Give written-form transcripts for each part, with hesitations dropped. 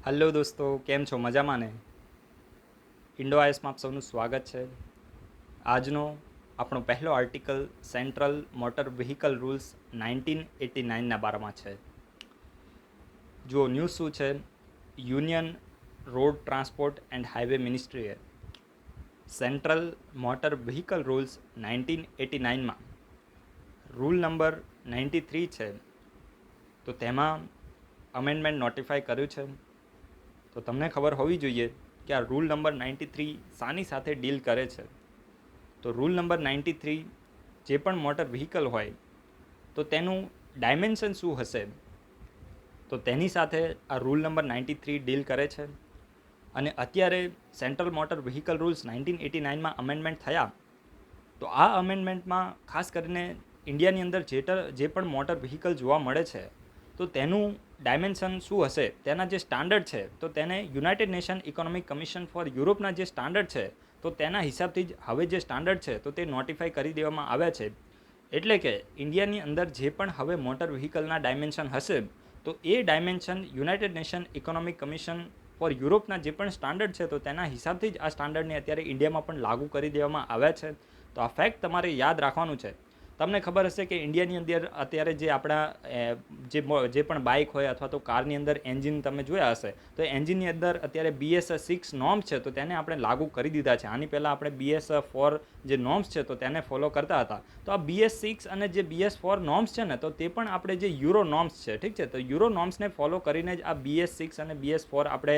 Hello દોસ્તો, કેમ છો? મજામાં ને? ઇન્ડો આઈએસમાં આપ સૌનું સ્વાગત છે. આજનો આપણો પહેલો article central motor vehicle rules 1989ના બારામાં છે. જુઓ ન્યૂઝ શું છે. Union road transport and highway મિનિસ્ટ્રીએ સેન્ટ્રલ મોટર વ્હીકલ રૂલ્સ 1989માં રૂલ નંબર 93 છે, તો તેમાં અમેન્ડમેન્ટ નોટિફાઈ કર્યું છે. તો તમને ખબર હોવી જોઈએ કે આ રૂલ નંબર 93 શાની સાથે ડીલ કરે છે. તો રૂલ નંબર 93 જે પણ મોટર વ્હીકલ હોય તો તેનું ડાયમેન્શન શું હશે, તો તેની સાથે આ રૂલ નંબર 93 ડીલ કરે છે. અને અત્યારે સેન્ટ્રલ મોટર વ્હીકલ રૂલ્સ 1989માં અમેન્ડમેન્ટ થયા, તો આ અમેન્ડમેન્ટમાં ખાસ કરીને ઇન્ડિયાની અંદર જે પણ મોટર વ્હીકલ જોવા મળે છે તો તેનું ડાયમેન્શન શું હશે, તેના જે સ્ટાન્ડર્ડ છે તો તેને United nation economic commission for યુરોપના જે સ્ટાન્ડર્ડ છે તો તેના હિસાબથી જ હવે જે સ્ટાન્ડર્ડ છે તો તે નોટિફાઈ કરી દેવામાં આવ્યા છે. એટલે કે ઇન્ડિયાની અંદર જે પણ હવે મોટર વ્હીકલના ડાયમેન્શન હશે તો એ dimension united nation economic commission for યુરોપના જે પણ સ્ટાન્ડર્ડ છે તો તેના હિસાબથી જ આ સ્ટાન્ડર્ડને અત્યારે ઇન્ડિયામાં પણ લાગુ કરી દેવામાં આવ્યા છે. તો આ ફેક્ટ તમારે યાદ રાખવાનું છે. તમને ખબર હશે કે ઇન્ડિયાની અંદર અત્યારે જે આપણા જે પણ બાઇક હોય અથવા તો કારની અંદર એન્જિન તમે જોયા હશે તો એન્જિનની અંદર અત્યારે BS6 નોર્મ્સ છે તો તેને આપણે લાગુ કરી દીધા છે. આની પહેલાં આપણે BS4 જે નોર્મ્સ છે તો તેને ફોલો કરતા હતા. તો આ BS6 અને જે BS4 નોર્મ્સ છે ને તો તે પણ આપણે જે યુરો નોર્મ્સ છે, ઠીક છે, તો યુરો નોર્મ્સને ફોલો કરીને જ આ BS6 અને BS4 આપણે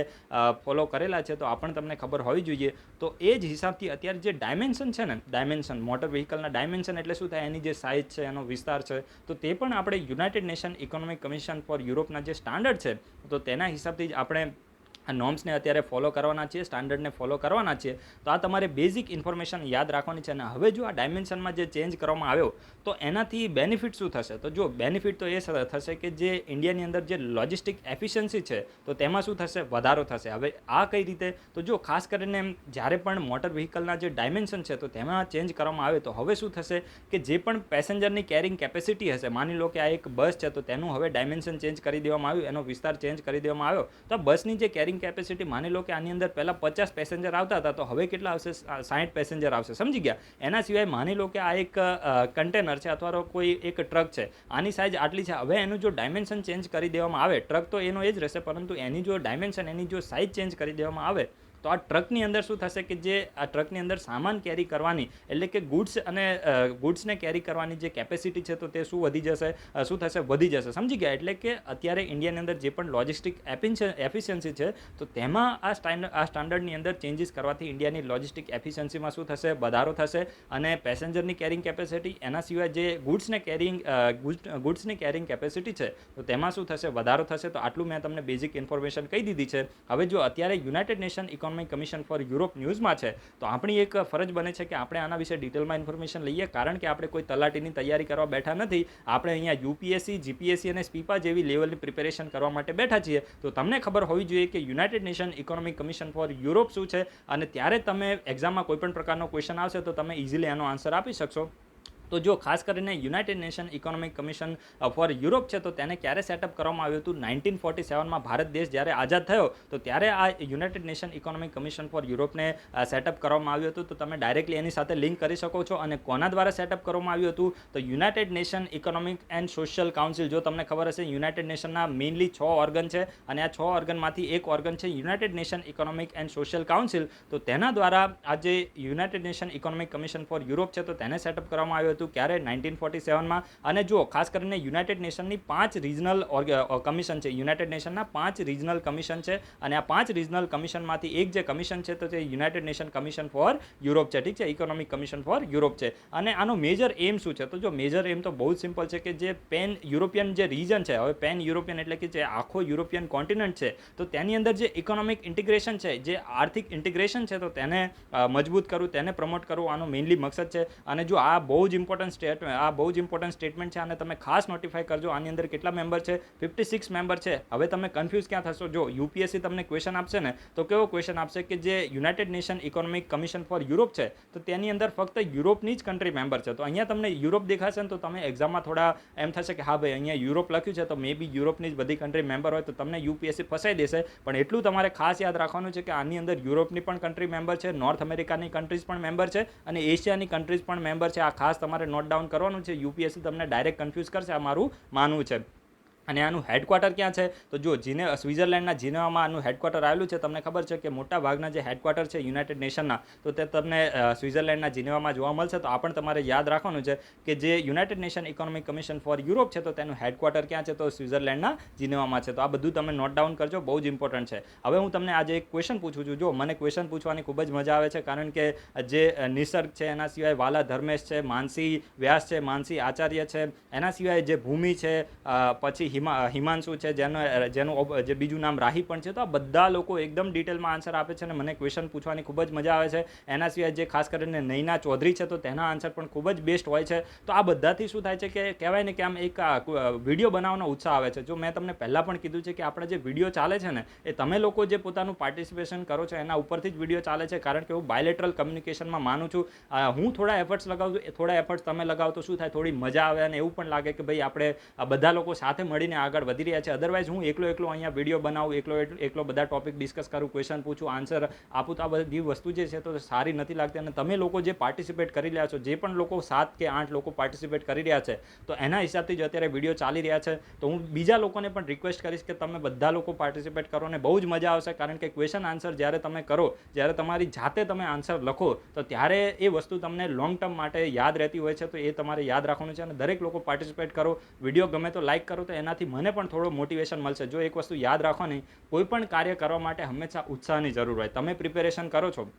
ફોલો કરેલા છે. તો આ પણ તમને ખબર હોવી જોઈએ. તો એ જ હિસાબથી અત્યારે જે ડાયમેન્શન છે ને, ડાયમેન્શન મોટર વ્હીકલના ડાયમેન્શન એટલે શું થાય, એની જે સાઇઝ છે, એનો વિસ્તાર છે, તો તે પણ આપણે United nation economic commission for યુરોપના જે સ્ટાન્ડર્ડ છે તો તેના હિસાબથી જ આપણે આ નોર્મ્સને અત્યારે ફોલો કરવાના છીએ, સ્ટાન્ડર્ડને ફોલો કરવાના છીએ. તો આ તમારે બેઝિક ઇન્ફોર્મેશન યાદ રાખવાની છે. અને હવે જો આ ડાયમેન્શનમાં જે ચેન્જ કરવામાં આવ્યો તો એનાથી બેનિફિટ શું થશે, તો જો બેનિફિટ તો એ થશે કે જે ઇન્ડિયાની અંદર જે લોજિસ્ટિક એફિશિયન્સી છે તો તેમાં શું થશે, વધારો થશે. હવે આ કઈ રીતે, તો જો ખાસ કરીને જ્યારે પણ મોટર વ્હીકલના જે ડાયમેન્શન છે તો તેમાં ચેન્જ કરવામાં આવે તો હવે શું થશે કે જે પણ પેસેન્જરની કેરિંગ કેપેસિટી હશે, માની લો કે આ એક બસ છે તો તેનું હવે ડાયમેન્શન ચેન્જ કરી દેવામાં આવ્યું, એનો વિસ્તાર ચેન્જ કરી દેવામાં આવ્યો. તો આ બસની જે કેરિંગ કેપેસિટી, માની લો કે આની અંદર પહેલાં 50 પેસેન્જર આવતા હતા તો હવે કેટલા આવશે, 60 પેસેન્જર આવશે. સમજી ગયા? એના સિવાય માની લો કે આ એક કન્ટેનર છે અથવા તો કોઈ એક ટ્રક છે, આની સાઇઝ આટલી છે. હવે એનું જો ડાયમેન્શન ચેન્જ કરી દેવામાં આવે, ટ્રક તો એનો એ જ રહેશે પરંતુ એની જો ડાયમેન્શન, એની જો સાઇઝ ચેન્જ કરી દેવામાં આવે તો આ ટ્રકની અંદર શું થશે કે જે આ ટ્રકની અંદર સામાન કેરી કરવાની, એટલે કે ગુડ્સ અને ગુડ્સને કેરી કરવાની જે કેપેસિટી છે તો તે શું વધી જશે, શું થશે, વધી જશે. સમજી ગયા? એટલે કે અત્યારે ઇન્ડિયાની અંદર જે પણ લોજિસ્ટિક એફિશિયન્સી છે તો તેમાં આ સ્ટાન્ડર્ડની અંદર ચેન્જીસ કરવાથી ઇન્ડિયાની લોજિસ્ટિક એફિશિયન્સીમાં શું થશે, વધારો થશે. અને પેસેન્જરની કેરિંગ કેપેસિટી, એના સિવાય જે ગુડ્સની કેરિંગ કેપેસિટી છે તો તેમાં શું થશે, વધારો થશે. તો આટલું મેં તમને બેઝિક ઇન્ફોર્મેશન કહી દીધી છે. હવે જો અત્યારે United nation economic commission four Europe ન્યૂઝમાં છે તો આપણી એક ફરજ બને છે કે આપણે આના વિશે ડિટેલમાં ઇન્ફોર્મેશન લઈએ, કારણ કે આપણે કોઈ તલાટીની તૈયારી કરવા બેઠા નથી. આપણે અહીંયા UPSC, GPSC અને સ્પીપા જેવી લેવલની પ્રિપેરેશન કરવા માટે બેઠા છીએ. તો તમને ખબર હોવી જોઈએ કે United nation economic commission four Europe શું છે, અને ત્યારે તમે એક્ઝામમાં કોઈ પણ પ્રકારનો ક્વેશ્ચન આવશે તો તમે ઇઝીલી એનો આન્સર આપી શકશો. તો જો ખાસ કરીને United nation economic commission four Europe છે તો તેને ક્યારે સેટઅપ કરવામાં આવ્યું હતું, 1947માં ભારત દેશ જ્યારે આઝાદ થયો તો ત્યારે આ united nation economic commission for યુરોપને સેટઅપ કરવામાં આવ્યું હતું. તો તમે ડાયરેક્ટલી એની સાથે લિંક કરી શકો છો. અને કોના દ્વારા સેટઅપ કરવામાં આવ્યું હતું, તો United nation economic and social council. જો તમને ખબર હશે, યુનાઇટેડ નેશનના મેઇનલી 6 ઓર્ગન છે અને આ 6 ઓર્ગનમાંથી એક ઓર્ગન છે United nation economic and social council. તો તેના દ્વારા આ જે United nation economic commission four Europe છે તો તેને સેટઅપ કરવામાં આવ્યું હતું. ક્યારે, 1947માં. અને જો ખાસ કરીને યુનાઇટેડ નેશનની 5 રિજનલ કમિશન છે, યુનાઇટેડ નેશનના 5 રિજનલ કમિશન છે. અને આ 5 રિજનલ કમિશનમાંથી એક જે કમિશન છે તો તે United nation commission four Europe છે, ઠીક છે, ઇકોનોમિક કમિશન ફોર યુરોપ છે. અને આનો મેજર એમ શું છે, તો જો મેજર એમ તો બહુ જ સિમ્પલ છે કે જે પેન યુરોપિયન જે રીજન છે, હવે પેન યુરોપિયન એટલે કે જે આખો યુરોપિયન કોન્ટિનેન્ટ છે તો તેની અંદર જે ઇકોનોમિક ઇન્ટિગ્રેશન છે, જે આર્થિક ઇન્ટિગ્રેશન છે તો તેને મજબૂત કરવું, તેને પ્રમોટ કરવું, આનો મેઇનલી મકસદ છે. અને જો આ બહુ જ બહુ જ ઇમ્પોર્ટન્ટ સ્ટેટમેન્ટ છે અને તમે ખાસ નોટિફાઈ કરજો આની અંદર કેટલા મેમ્બર છે, 56 મેમ્બર છે. હવે તમે કન્ફ્યુઝ ક્યાં થશો? જો યુપીએસસી તમને ક્વેશ્ચન આપશે ને તો કેવો ક્વેશ્ચન આપશે કે જે United nation economic commission four Europe છે તો તેની અંદર ફક્ત યુરોપની જ કન્ટ્રી મેમ્બર છે. તો અહીંયા તમને યુરોપ દેખાશે ને તો તમે એક્ઝામમાં થોડા એમ થશે કે હા ભાઈ અહીંયા યુરોપ લખ્યું છે તો મે બી યુરોપની જ બધી કન્ટ્રી મેમ્બર હોય તો તમને યુપીએસસી ફસાઈ દેશે. પણ એટલું તમારે ખાસ યાદ રાખવાનું છે કે આની અંદર યુરોપની પણ કન્ટ્રી મેમ્બર છે, નોર્થ અમેરિકાની કન્ટ્રીઝ પણ મેમ્બર છે અને એશિયાની કન્ટ્રીઝ પણ મેમ્બર છે. આ ખાસ તમારે નોટ ડાઉન કરવાનું છે. યુપીએસસી તમને ડાયરેક્ટ કન્ફ્યુઝ કરશે, આ મારું માનવું છે. અને આનું હેડક્વાર્ટર ક્યાં છે? તો જો સ્વિટ્ઝરલેન્ડના જીનેવામાં આનું હેડક્વાર્ટર આવેલું છે. તમને ખબર છે કે મોટા ભાગના જે હેડક્વાર્ટર છે યુનાઇટેડ નેશનના તો તે તમને સ્વિટ્ઝરલેન્ડના જીનેવામાં જોવા મળશે. તો આ પણ તમારે યાદ રાખવાનું છે કે જે United nation economic commission four Europe છે તો તેનું હેડક્વાર્ટર ક્યાં છે? તો સ્વિટ્ઝરલેન્ડના જીનેવામાં છે. તો આ બધું તમે નોટ ડાઉન કરજો, બહુ જ ઇમ્પોર્ટન્ટ છે. હવે હું તમને આજે એક ક્વેશ્ચન પૂછું છું. જો મને ક્વેશ્ચન પૂછવાની ખૂબ જ મજા આવે છે કારણ કે જે નિસર્ગ છે, એના સિવાય વાલા ધર્મેશ છે, માનસી વ્યાસ છે, માનસી આચાર્ય છે, એના સિવાય જે ભૂમિ છે, પછી હિમાંશુ છે જેનું જે બીજું નામ રાહી પણ છે. તો આ બધા લોકો એકદમ ડિટેલમાં આન્સર આપે છે અને મને ક્વેશ્ચન પૂછવાની ખૂબ જ મજા આવે છે. એના સિવાય જે ખાસ કરીને નૈના ચૌધરી છે તો તેના આન્સર પણ ખૂબ જ બેસ્ટ હોય છે. તો આ બધાથી શું થાય છે કે કહેવાય ને કે આમ એક વિડીયો બનાવવાનો ઉત્સાહ આવે છે. જો મેં તમને પહેલાં પણ કીધું છે કે આપણે જે વિડીયો ચાલે છે ને એ તમે લોકો જે પોતાનું પાર્ટિસિપેશન કરો છો એના ઉપરથી જ વિડીયો ચાલે છે. કારણ કે હું બાયલેટરલ કમ્યુનિકેશનમાં માનું છું. હું થોડા એફર્ટ્સ લગાવું છું, થોડા એફર્ટ્સ તમે લગાવો તો શું થાય, થોડી મજા આવે અને એવું પણ લાગે કે ભાઈ આપણે બધા લોકો સાથે મળીને આગળ વધી રહ્યા છે. અદરવાઇઝ હું એકલો અહીંયા વિડીયો બનાવું, એકલો બધા ટોપિક ડિસ્કસ કરું, ક્વેશ્ચન પૂછું, આન્સર આપું, તો આ બધી વસ્તુ જે છે તો સારી નથી લાગતી. અને તમે લોકો જે પાર્ટિસિપેટ કરી રહ્યા છો, જે પણ લોકો 7 કે 8 લોકો પાર્ટિસિપેટ કરી રહ્યા છે તો એના હિસાબથી જ અત્યારે વિડીયો ચાલી રહ્યા છે. તો હું બીજા લોકોને પણ રિક્વેસ્ટ કરીશ કે તમે બધા લોકો પાર્ટિસિપેટ કરો અને બહુ જ મજા આવશે. કારણ કે ક્વેશ્ચન આન્સર જ્યારે તમે કરો, જ્યારે તમારી જાતે તમે આન્સર લખો તો ત્યારે એ વસ્તુ તમને લોંગ ટર્મ માટે યાદ રહેતી હોય છે. તો એ તમારે યાદ રાખવાનું છે અને દરેક લોકો પાર્ટિસિપેટ કરો. વિડીયો ગમે તો લાઇક કરો, તો એનાથી મને પણ થોડો મોટિવેશન મળશે. જો એક વસ્તુ યાદ રાખવાની, કોઈ પણ કાર્ય કરવા માટે હંમેશા ઉત્સાહની જરૂર હોય. તમે પ્રિપેરેશન કરો છો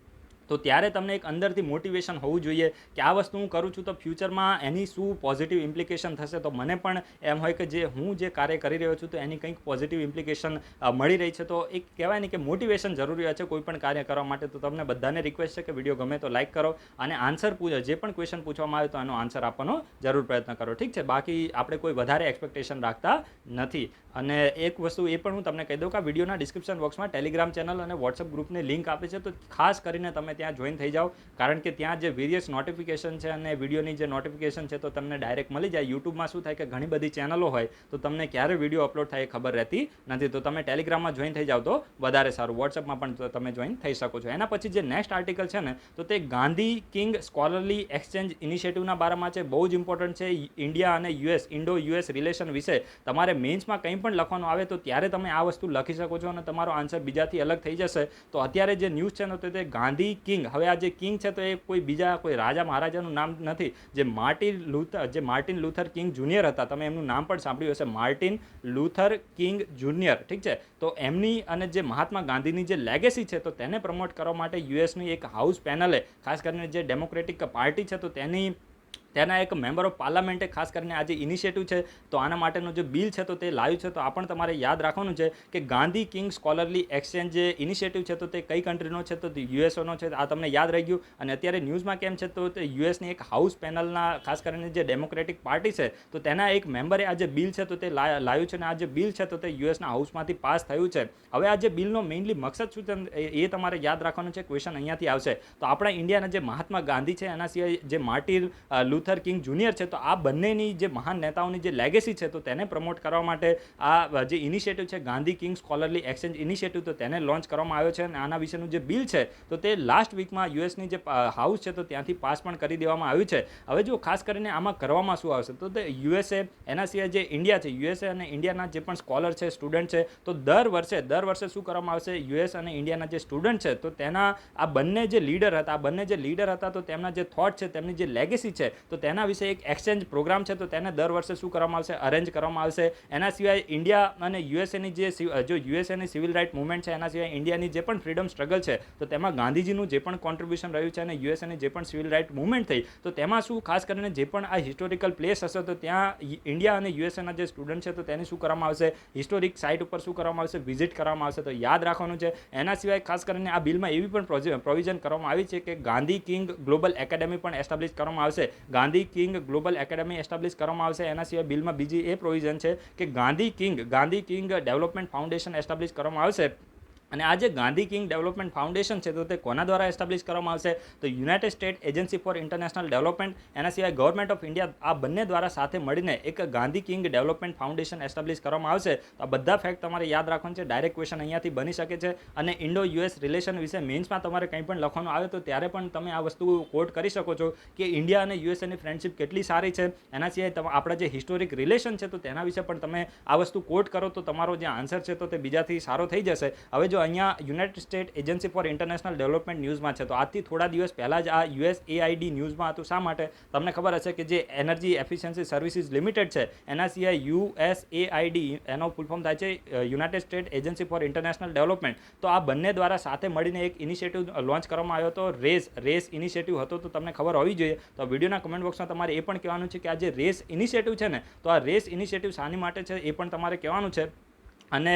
તો ત્યારે તમને એક અંદરથી મોટિવેશન હોવું જોઈએ કે આ વસ્તુ હું કરું છું તો ફ્યુચરમાં એની શું પોઝિટિવ ઇમ્પ્લિકેશન થશે. તો મને પણ એમ હોય કે જે હું જે કાર્ય કરી રહ્યો છું તો એની કંઈક પોઝિટિવ ઇમ્પ્લિકેશન મળી રહી છે. તો એક કહેવાય ને કે મોટિવેશન જરૂરી હોય છે કોઈ પણ કાર્ય કરવા માટે. તો તમને બધાને રિક્વેસ્ટ છે કે વિડીયો ગમે તો લાઇક કરો અને આન્સર જે પણ ક્વેશ્ચન પૂછવામાં આવે તો એનો આન્સર આપવાનો જરૂર પ્રયત્ન કરો. ઠીક છે? બાકી આપણે કોઈ વધારે એક્સપેક્ટેશન રાખતા નથી. અને એક વસ્તુ એ પણ હું તમને કહી દઉં કે આ વિડીયોના ડિસ્ક્રિપ્શન બોક્સમાં ટેલિગ્રામ ચેનલ અને વોટ્સઅપ ગ્રુપની લિંક આપે છે. તો ખાસ કરીને તમે ત્યાં જોઈન થઈ જાઓ. કારણ કે ત્યાં જે વેરિયસ નોટિફિકેશન છે અને વિડીયોની જે નોટિફિકેશન છે તો તમને ડાયરેક્ટ મળી જાય. યુટ્યુબમાં શું થાય કે ઘણી બધી ચેનલો હોય તો તમને ક્યારે વિડીયો અપલોડ થાય એ ખબર રહેતી નથી. તો તમે ટેલિગ્રામમાં જોઈન થઈ જાઓ તો વધારે સારું. વોટ્સઅપમાં પણ તમે જોઈન થઈ શકો છો. એના પછી જે નેક્સ્ટ આર્ટિકલ છે ને તો તે ગાંધી કિંગ સ્કોલરલી એક્સચેન્જ ઇનિશિયેટિવના બારામાં છે. બહુ જ ઇમ્પોર્ટન્ટ છે. ઇન્ડિયા અને યુએસ, ઇન્ડો યુએસ રિલેશન વિશે તમારે મેન્સમાં કંઈ પણ લખવાનું આવે તો ત્યારે તમે આ વસ્તુ લખી શકો છો અને તમારો આન્સર બીજાથી અલગ થઈ જશે. તો અત્યારે જે ન્યૂઝ છે ને તો તે ગાંધી કિંગ, હવે આ જે કિંગ છે તો એ કોઈ બીજા કોઈ રાજા મહારાજાનું નામ નથી. જે માર્ટિન લુથર કિંગ જુનિયર હતા, તમે એમનું નામ પણ સાંભળ્યું હશે, માર્ટિન લુથર કિંગ જુનિયર. ઠીક છે? તો એમની અને જે મહાત્મા ગાંધીની જે લેગેસી છે તો તેને પ્રમોટ કરવા માટે યુએસની એક હાઉસ પેનલે, ખાસ કરીને જે ડેમોક્રેટિક પાર્ટી છે તો તેના એક મેમ્બર ઓફ પાર્લામેન્ટે ખાસ કરીને આ જે ઇનિશિયેટિવ છે તો આના માટેનો જે બિલ છે તો તે લાવ્યું છે. તો આ પણ તમારે યાદ રાખવાનું છે કે ગાંધી કિંગ સ્કોલરલી એક્સચેન્જ જે ઇનિશિયેટિવ છે તો તે કઈ કન્ટ્રીનો છે? તો યુએસઓનો છે. આ તમને યાદ રહી ગયું. અને અત્યારે ન્યૂઝમાં કેમ છે તો તે યુએસની એક હાઉસ પેનલના, ખાસ કરીને જે ડેમોક્રેટિક પાર્ટી છે તો તેના એક મેમ્બરે આ જે બિલ છે તો તે લાવ્યું છે અને આ જે બિલ છે તો તે યુએસના હાઉસમાંથી પાસ થયું છે. હવે આ જે બિલનો મેઇનલી મકસદ શું છે એ તમારે યાદ રાખવાનું છે. ક્વેશ્ચન અહીંયાથી આવશે. તો આપણા ઇન્ડિયાના જે મહાત્મા ગાંધી છે એના સિવાય જે માર્ટિન લુથર કિંગ જુનિયર છે તો આ બંનેની જે મહાન નેતાઓની જે લેગેસી છે તો તેને પ્રમોટ કરવા માટે આ જે ઇનિશિયેટિવ છે ગાંધી કિંગ સ્કોલરલી એક્સચેન્જ ઇનિશિયેટિવ તો તેને લોન્ચ કરવામાં આવ્યો છે. અને આના વિશેનું જે બિલ છે તો તે લાસ્ટ વીકમાં યુએસની જે હાઉસ છે તો ત્યાંથી પાસ પણ કરી દેવામાં આવ્યું છે. હવે જો ખાસ કરીને આમાં કરવામાં શું આવશે તો તે યુએસએ, એના સિવાય જે ઇન્ડિયા છે, યુએસએ અને ઇન્ડિયાના જે પણ સ્કોલર છે, સ્ટુડન્ટ છે તો દર વર્ષે શું કરવામાં આવશે, યુએસ અને ઇન્ડિયાના જે સ્ટુડન્ટ છે તો તેના આ બંને જે લીડર હતા તો તેમના જે થોટ છે, તેમની જે લેગેસી છે તો તેના વિશે એક એક્સચેન્જ પ્રોગ્રામ છે તો તેને દર વર્ષે શું કરવામાં આવશે, અરેન્જ કરવામાં આવશે. એના સિવાય ઇન્ડિયા અને યુએસએની જો યુએસએની સિવિલ રાઇટ મુવમેન્ટ છે, એના સિવાય ઇન્ડિયાની જે પણ ફ્રીડમ સ્ટ્રગલ છે તો તેમાં ગાંધીજીનું જે પણ કોન્ટ્રીબ્યુશન રહ્યું છે અને યુએસએની જે પણ સિવિલ રાઇટ મુવમેન્ટ થઈ તો તેમાં શું ખાસ કરીને જે પણ આ હિસ્ટોરિકલ પ્લેસ હશે તો ત્યાં ઇન્ડિયા અને યુએસએના જે સ્ટુડન્ટ છે તો તેને શું કરવામાં આવશે, હિસ્ટોરિક સાઇટ ઉપર શું કરવામાં આવશે, વિઝિટ કરવામાં આવશે. તો યાદ રાખવાનું છે. એના સિવાય ખાસ કરીને આ બિલમાં એવી પણ પ્રોવિઝન કરવામાં આવી છે કે ગાંધી કિંગ ગ્લોબલ એકેડેમી પણ એસ્ટાબ્લિશ કરવામાં આવશે. Gandhi king global academy establish કરવામાં આવશે. એના સિવાય બિલમાં બીજી એ પ્રોવિઝન છે કે Gandhi king development foundation establish કરવામાં આવશે. અને આ જે ગાંધી કિંગ ડેવલપમેન્ટ ફાઉન્ડેશન છે તો તે કોના દ્વારા એસ્ટાબ્લિશ કરવામાં આવશે? તો United state agency four international development, એના સિવાય ગવર્મેન્ટ ઓફ ઇન્ડિયા, આ બંને દ્વારા સાથે મળીને એક Gandhi king development foundation establish કરવામાં આવશે. તો આ બધા ફેક્ટ તમારે યાદ રાખવાનું છે. ડાયરેક્ટ ક્વેશ્ચન અહીંયાથી બની શકે છે. અને ઇન્ડો યુએસ રિલેશન વિશે મેન્સમાં તમારે કંઈ પણ લખવાનું આવે તો ત્યારે પણ તમે આ વસ્તુ કોટ કરી શકો છો કે ઇન્ડિયા અને યુએસએની ફ્રેન્ડશિપ કેટલી સારી છે. એના સિવાય આપણા જે હિસ્ટોરિક રિલેશન છે તો તેના વિશે પણ તમે આ વસ્તુ કોટ કરો તો તમારો જે આન્સર છે તો તે બીજાથી સારો થઈ જશે. હવે જો અહીંયા United state agency four international development ન્યૂઝમાં છે તો આજથી થોડા દિવસ પહેલાં જ આ USAID ન્યૂઝમાં હતું. શા માટે? તમને ખબર હશે કે જે એનર્જી એફિશિયન્સી સર્વિસીસ લિમિટેડ છે એના સિવાય USAID એનો ફૂલ ફોર્મ થાય છે United state agency four international development. તો આ બંને દ્વારા સાથે મળીને એક ઇનિશિયેટિવ લોન્ચ કરવામાં આવ્યો હતો. રેસ ઇનિશિયેટિવ હતો. તો તમને ખબર હોવી જોઈએ. તો વિડીયોના કમેન્ટ બોક્સમાં તમારે એ પણ કહેવાનું છે કે આ જે રેસ ઇનિશિયેટિવ છે ને તો આ રેસ ઇનિશિયેટિવ શાની માટે છે એ પણ તમારે કહેવાનું છે. અને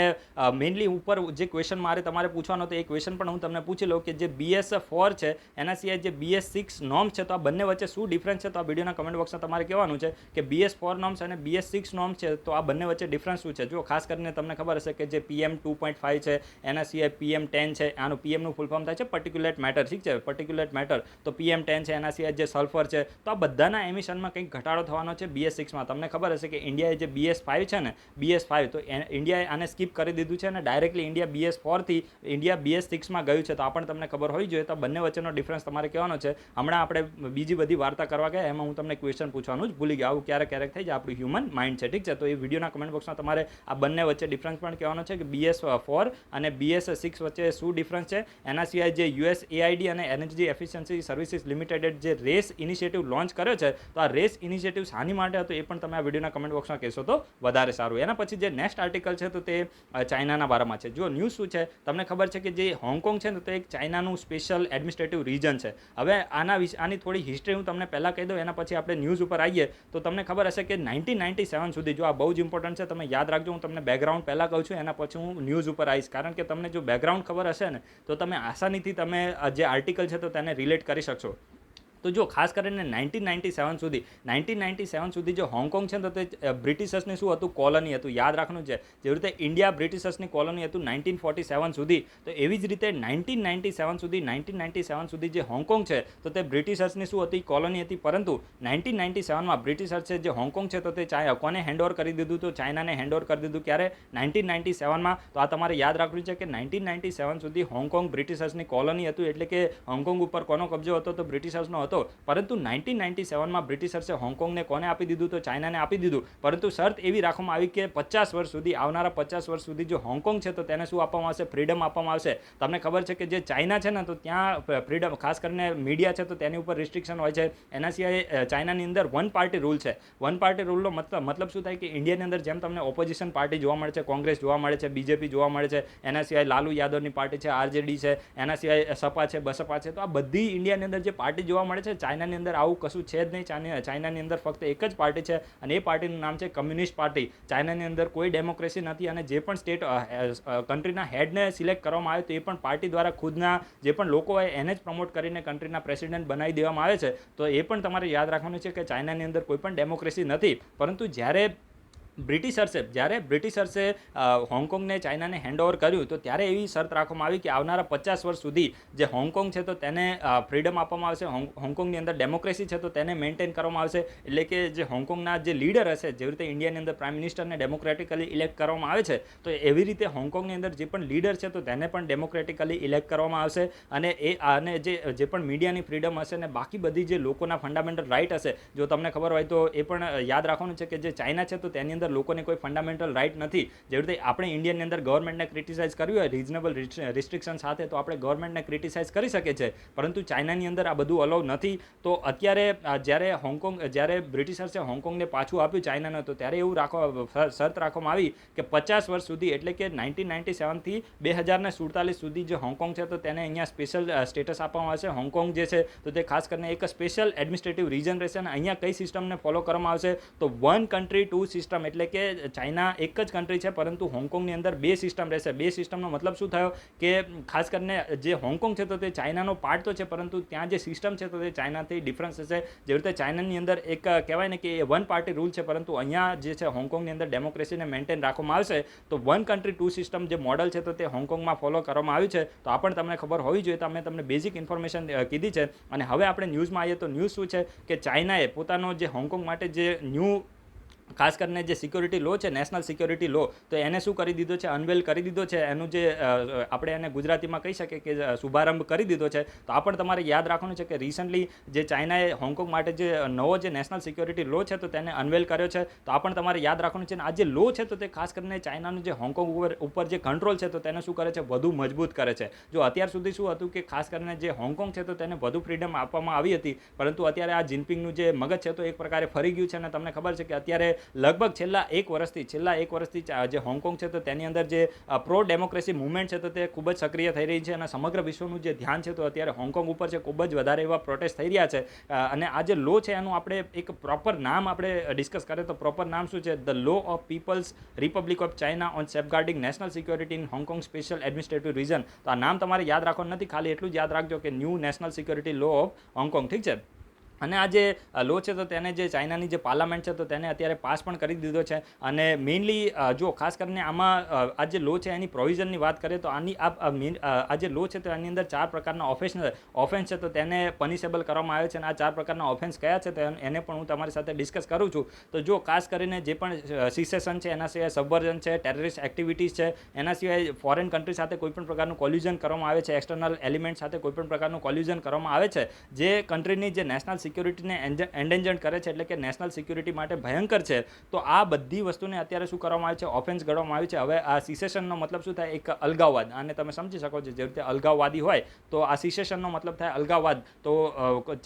મેઇનલી ઉપર જે ક્વેશ્ચન મારે તમારે પૂછવાનો હતો એ ક્વેશ્ચન પણ હું તમને પૂછી લઉં કે જે BS4 છે એના સિવાય જે BS6 નોર્મ્સ છે તો આ બંને વચ્ચે શું ડિફરન્સ છે? તો આ વિડીયોના કમેન્ટ બોક્સમાં તમારે કહેવાનું છે કે BS4 નોર્મ્સ અને BS6 નોર્મ્સ છે તો આ બંને વચ્ચે ડિફરન્સ શું છે. જો ખાસ કરીને તમને ખબર હશે કે જે PM 2.5 છે એના સિવાય PM 10 છે. આનું PMનું ફૂલ ફોર્મ થાય છે પર્ટિક્યુલેટ મેટર. ઠીક છે, પર્ટિક્યુલેટ મેટર. તો PM 10 છે. એના સિવાય જે સલ્ફર છે તો આ બધાના એમિશનમાં કંઈક ઘટાડો થવાનો છે BS6માં. તમને ખબર હશે કે ઇન્ડિયાએ જે BS5 છે ને BS5 તો ઇન્ડિયાએ આને સ્કીપ કરી દીધું છે અને ડાયરેક્ટલી ઇન્ડિયા BS4 થી ઇન્ડિયા BS6માં ગયું છે. તો આ પણ તમને ખબર હોવી જોઈએ. તો બંને વચ્ચેનો ડિફરન્સ તમારે કહેવાનો છે. હમણાં આપણે બીજી બધી વાર્તા કરવા ગયા એમાં હું તમને ક્વેશ્ચન પૂછવાનું જ ભૂલી ગયો. આવું ક્યારેક થઈ જાય, આપણું હ્યુમન માઇન્ડ છે. ઠીક છે, તો એ વિડીયોના કમેન્ટ બોક્સમાં તમારે આ બંને વચ્ચે ડિફરન્સ પણ કહેવાનો છે કે BS4 અને BS6 વચ્ચે શું ડિફરન્સ છે. એના સિવાય જે USAID અને એનર્જી એફિશિયન્સી સર્વિસીસ લિમિટેડે જે રેસ ઇનિશિયેટિવ લોન્ચ કર્યો છે તો આ રેસ ઇનિશિયેટિવ શાની માટે હતો એ પણ તમે આ વિડીયોના કમેન્ટ બોક્સમાં કહેશો તો વધારે સારું. એના પછી જે નેક્સ્ટ આર્ટિકલ છે તો તે ચાઇનાના બારામાં છે. જો ન્યૂઝ શું છે તમને ખબર છે કે જે હોંગકોંગ છે ને તો એક ચાઇનાનું સ્પેશિયલ એડમિનિસ્ટ્રેટિવ રીજન છે. હવે આની થોડી હિસ્ટ્રી હું તમને પહેલાં કહી દઉં, એના પછી આપણે ન્યૂઝ ઉપર આવીએ. તો તમને ખબર હશે કે 1997 સુધી, જો આ બહુ જ ઇમ્પોર્ટન્ટ છે, તમે યાદ રાખજો. હું તમને બેકગ્રાઉન્ડ પહેલાં કહું છું, એના પછી હું ન્યૂઝ ઉપર આવીશ. કારણ કે તમને જો બેકગ્રાઉન્ડ ખબર હશે ને તો તમે આસાનીથી તમે જે આર્ટિકલ છે તો તેને રિલેટ કરી શકશો. તો જો ખાસ કરીને 1997 સુધી જે હોંગકોંગ છે ને તો તે બ્રિટિશર્સની શું હતું? કોલોની હતું. યાદ રાખવાનું છે જેવી રીતે ઇન્ડિયા બ્રિટિશર્સની કોલોની હતું 1947 સુધી, તો એવી જ રીતે 1997 સુધી જે હોંગકોંગ છે તો તે બ્રિટિશર્સની શું હતી? કોલોની હતી. પરંતુ 1997માં બ્રિટિશર્સે જે હોંગકોંગ છે તો તે કોને હેન્ડઓવર કરી દીધું? તો ચાઇનાને હેન્ડઓવર કરી દીધું. ક્યારે? 1997માં. તો આ તમારે યાદ રાખવું છે કે 1997 સુધી હોંગકોંગ બ્રિટિશર્સની કોલોની હતું. એટલે કે હોંગકોંગ ઉપર કોનો કબજો હતો? તો બ્રિટિશર્સનો હતો. પરંતુ 1997માં બ્રિટિશર્સે હોંગકોંગને કોને આપી દીધું? તો ચાઇનાને આપી દીધું. પરંતુ શરત એવી રાખવામાં આવી કે 50 વર્ષ સુધી, આવનારા 50 વર્ષ સુધી જો હોંગકોંગ છે તો તેને શું આપવામાં આવશે? ફ્રીડમ આપવામાં આવશે. તમને ખબર છે કે જે ચાઇના છે ને તો ત્યાં ફ્રીડમ, ખાસ કરીને મીડિયા છે તો તેની ઉપર રિસ્ટ્રિક્શન હોય છે. એના સિવાય ચાઇનાની અંદર વન પાર્ટી રૂલ છે. વન પાર્ટી રૂલનો મતલબ શું થાય કે ઇન્ડિયાની અંદર જેમ તમને ઓપોઝિશન પાર્ટી જોવા મળે છે, કોંગ્રેસ જોવા મળે છે, BJP જોવા મળે છે, એના સિવાય લાલુ યાદવની પાર્ટી છે, RJD છે, એના સિવાય સપા છે, બસપા છે, તો આ બધી ઇન્ડિયાની અંદર જે પાર્ટી જોવા મળે છે, ચાઇનાની અંદર આવું કશું છે જ નહીં. ચાઇનાની અંદર ફક્ત એક જ પાર્ટી છે અને એ પાર્ટીનું નામ છે કમ્યુનિસ્ટ પાર્ટી. ચાઇનાની અંદર કોઈ ડેમોક્રેસી નથી અને જે પણ સ્ટેટ કન્ટ્રીના હેડને સિલેક્ટ કરવામાં આવે તો એ પણ પાર્ટી દ્વારા ખુદના જે પણ લોકો હોય એને જ પ્રમોટ કરીને કન્ટ્રીના પ્રેસિડેન્ટ બનાવી દેવામાં આવે છે. તો એ પણ તમારે યાદ રાખવાનું છે કે ચાઇનાની અંદર કોઈ પણ ડેમોક્રેસી નથી. પરંતુ જ્યારે બ્રિટિશર્સે હોંગકોંગને ચાઇનાને હેન્ડઓવર કર્યું તો ત્યારે એવી શરત રાખવામાં આવી કે આવનારા 50 વર્ષ સુધી જે હોંગકોંગ છે તો તેને ફ્રીડમ આપવામાં આવશે. હોંગકોંગની અંદર ડેમોક્રેસી છે તો તેને મેન્ટેન કરવામાં આવશે. એટલે કે જે હોંગકોંગના જે લીડર હશે, જેવી રીતે ઇન્ડિયાની અંદર પ્રાઇમ મિનિસ્ટરને ડેમોક્રેટિકલી ઇલેક્ટ કરવામાં આવે છે તો એવી રીતે હોંગકોંગની અંદર જે પણ લીડર છે તો તેને પણ ડેમોક્રેટિકલી ઇલેક્ટ કરવામાં આવશે. અને જે પણ મીડિયાની ફ્રીડમ હશે અને બાકી બધી જે લોકોના ફંડામેન્ટલ રાઇટ હશે, જો તમને ખબર હોય તો એ પણ યાદ રાખવાનું છે કે જે ચાઇના છે તો તેની અંદર લોકોને કોઈ ફંડામેન્ટલ રાઇટ નથી. જેવી રીતે આપણે ઇન્ડિયાની અંદર ગવર્મેન્ટને ક્રિટિસાઇઝ કર્યું હોય રિઝનેબલ રિસ્ટ્રિક્શન સાથે તો આપણે ગવર્મેન્ટને ક્રિટિસાઇઝ કરી શકીએ છીએ. પરંતુ ચાઇનાની અંદર આ બધું અલાઉ નથી. તો અત્યારે જ્યારે બ્રિટિશર્સે હોંગકોંગને પાછું આપ્યું ચાઇનાને તો ત્યારે એવું શરત રાખવામાં આવી કે 50 વર્ષ સુધી, એટલે કે 1997થી 2047 સુધી જે હોંગકોંગ છે તો તેને અહીંયા સ્પેશિયલ સ્ટેટસ આપવામાં આવશે. હોંગકોંગ જે છે તો તે ખાસ કરીને એક સ્પેશિયલ એડમિનિસ્ટ્રેટિવ રીજન રહેશે અને અહીંયા કઈ સિસ્ટમને ફોલો કરવામાં આવશે? તો વન કન્ટ્રી ટુ સિસ્ટમ. એટલે કે ચાઇના એક જ કન્ટ્રી છે, પરંતુ હોંગકોંગની અંદર બે સિસ્ટમ રહેશે. બે સિસ્ટમનો મતલબ શું થયો કે ખાસ કરીને જે હોંગકોંગ છે તો તે ચાઇનાનો પાર્ટ તો છે, પરંતુ ત્યાં જે સિસ્ટમ છે તો તે ચાઇનાથી ડિફરન્સ હશે. જેવી રીતે ચાઇનાની અંદર એક કહેવાય ને કે વન પાર્ટી રૂલ છે, પરંતુ અહીંયા જે છે હોંગકોંગની અંદર ડેમોક્રેસીને મેન્ટેન રાખવામાં આવશે. તો વન કન્ટ્રી ટુ સિસ્ટમ જે મોડલ છે તો તે હોંગકોંગમાં ફોલો કરવામાં આવ્યું છે. તો આ પણ તમને ખબર હોવી જોઈએ. તો અમે તમને બેઝિક ઇન્ફોર્મેશન કીધી છે. અને હવે આપણે ન્યૂઝમાં આવીએ તો ન્યૂઝ શું છે કે ચાઇનાએ પોતાનો જે હોંગકોંગ માટે જે ન્યૂ ખાસ કરીને જે સિક્યોરિટી લો છે, નેશનલ સિક્યોરિટી લો, તો એને શું કરી દીધો છે, અનવેલ કરી દીધો છે. એનું જે આપણે એને ગુજરાતીમાં કહી શકીએ કે શુભારંભ કરી દીધો છે. તો આ પણ તમારે યાદ રાખવાનું છે કે રિસન્ટલી જે ચાઇનાએ હોંગકોંગ માટે જે નવો જે નેશનલ સિક્યોરિટી લો છે તો તેને અનવેલ કર્યો છે. તો આ પણ તમારે યાદ રાખવાનું છે. અને આ જે લો છે તો તે ખાસ કરીને ચાઇનાનું જે હોંગકોંગ ઉપર જે કંટ્રોલ છે તો તેને શું કરે છે, વધુ મજબૂત કરે છે. જો અત્યાર સુધી શું હતું કે ખાસ કરીને જે હોંગકોંગ છે તો તેને વધુ ફ્રીડમ આપવામાં આવી હતી, પરંતુ અત્યારે આ જિનપિંગનું જે મગજ છે તો એક પ્રકારે ફરી ગયું છે. અને તમને ખબર છે કે અત્યારે લગભગ છેલ્લા એક વર્ષથી જે હોંગકોંગ છે તો તેની અંદર જે પ્રો ડેમોક્રેસી મુવમેન્ટ છે તો તે ખૂબ જ સક્રિય થઈ રહી છે. અને સમગ્ર વિશ્વનું જે ધ્યાન છે તો અત્યારે હોંગકોંગ ઉપર છે. ખૂબ જ વધારે એવા પ્રોટેસ્ટ થઈ રહ્યા છે. અને આ જે લો છે એનું આપણે એક પ્રોપર નામ આપણે ડિસ્કસ કરીએ તો પ્રોપર નામ શું છે, the law of people's republic of China on safeguarding national security in Hong Kong special administrative region. તો આ નામ તમારે યાદ રાખવાનું નથી, ખાલી એટલું જ યાદ રાખજો કે new national security law of Hong Kong. ઠીક છે. અને આ જે લો છે તો તેને જે ચાઇનાની જે પાર્લામેન્ટ છે તો તેને અત્યારે પાસ પણ કરી દીધો છે. અને મેઇનલી જો ખાસ કરીને આમાં આ જે લો છે એની પ્રોવિઝનની વાત કરીએ તો આની આ જે લો છે તો એની અંદર 4 પ્રકારના ઓફેન્સ છે તો તેને પનિશેબલ કરવામાં આવે છે. અને આ 4 પ્રકારના ઓફેન્સ કયા છે તો એને પણ હું તમારી સાથે ડિસ્કસ કરું છું. તો જો ખાસ કરીને જે પણ સિસેશન છે, એના સિવાય સબવર્ઝન છે, ટેરરિસ્ટ એક્ટિવિટીઝ છે, એના સિવાય ફોરેન કન્ટ્રી સાથે કોઈપણ પ્રકારનું કોલ્યુઝન કરવામાં આવે છે, એક્સટર્નલ એલિમેન્ટ સાથે કોઈપણ પ્રકારનું કોલ્યુઝન કરવામાં આવે છે, જે કન્ટ્રીની જે નેશનલ સિક્યોરિટીને એન્ડેન્જર કરે છે, એટલે કે નેશનલ સિક્યોરિટી માટે ભયંકર છે. તો આ બધી વસ્તુને અત્યારે શું કરવામાં આવે છે, ઓફેન્સ ગણવામાં આવી છે. હવે આ સિસેશનનો મતલબ શું થાય, એક અલગાવવાદ. આને તમે સમજી શકો છો, જે રીતે અલગાવવાદી હોય તો આ સિસેશનનો મતલબ થાય અલગાવવાદ. તો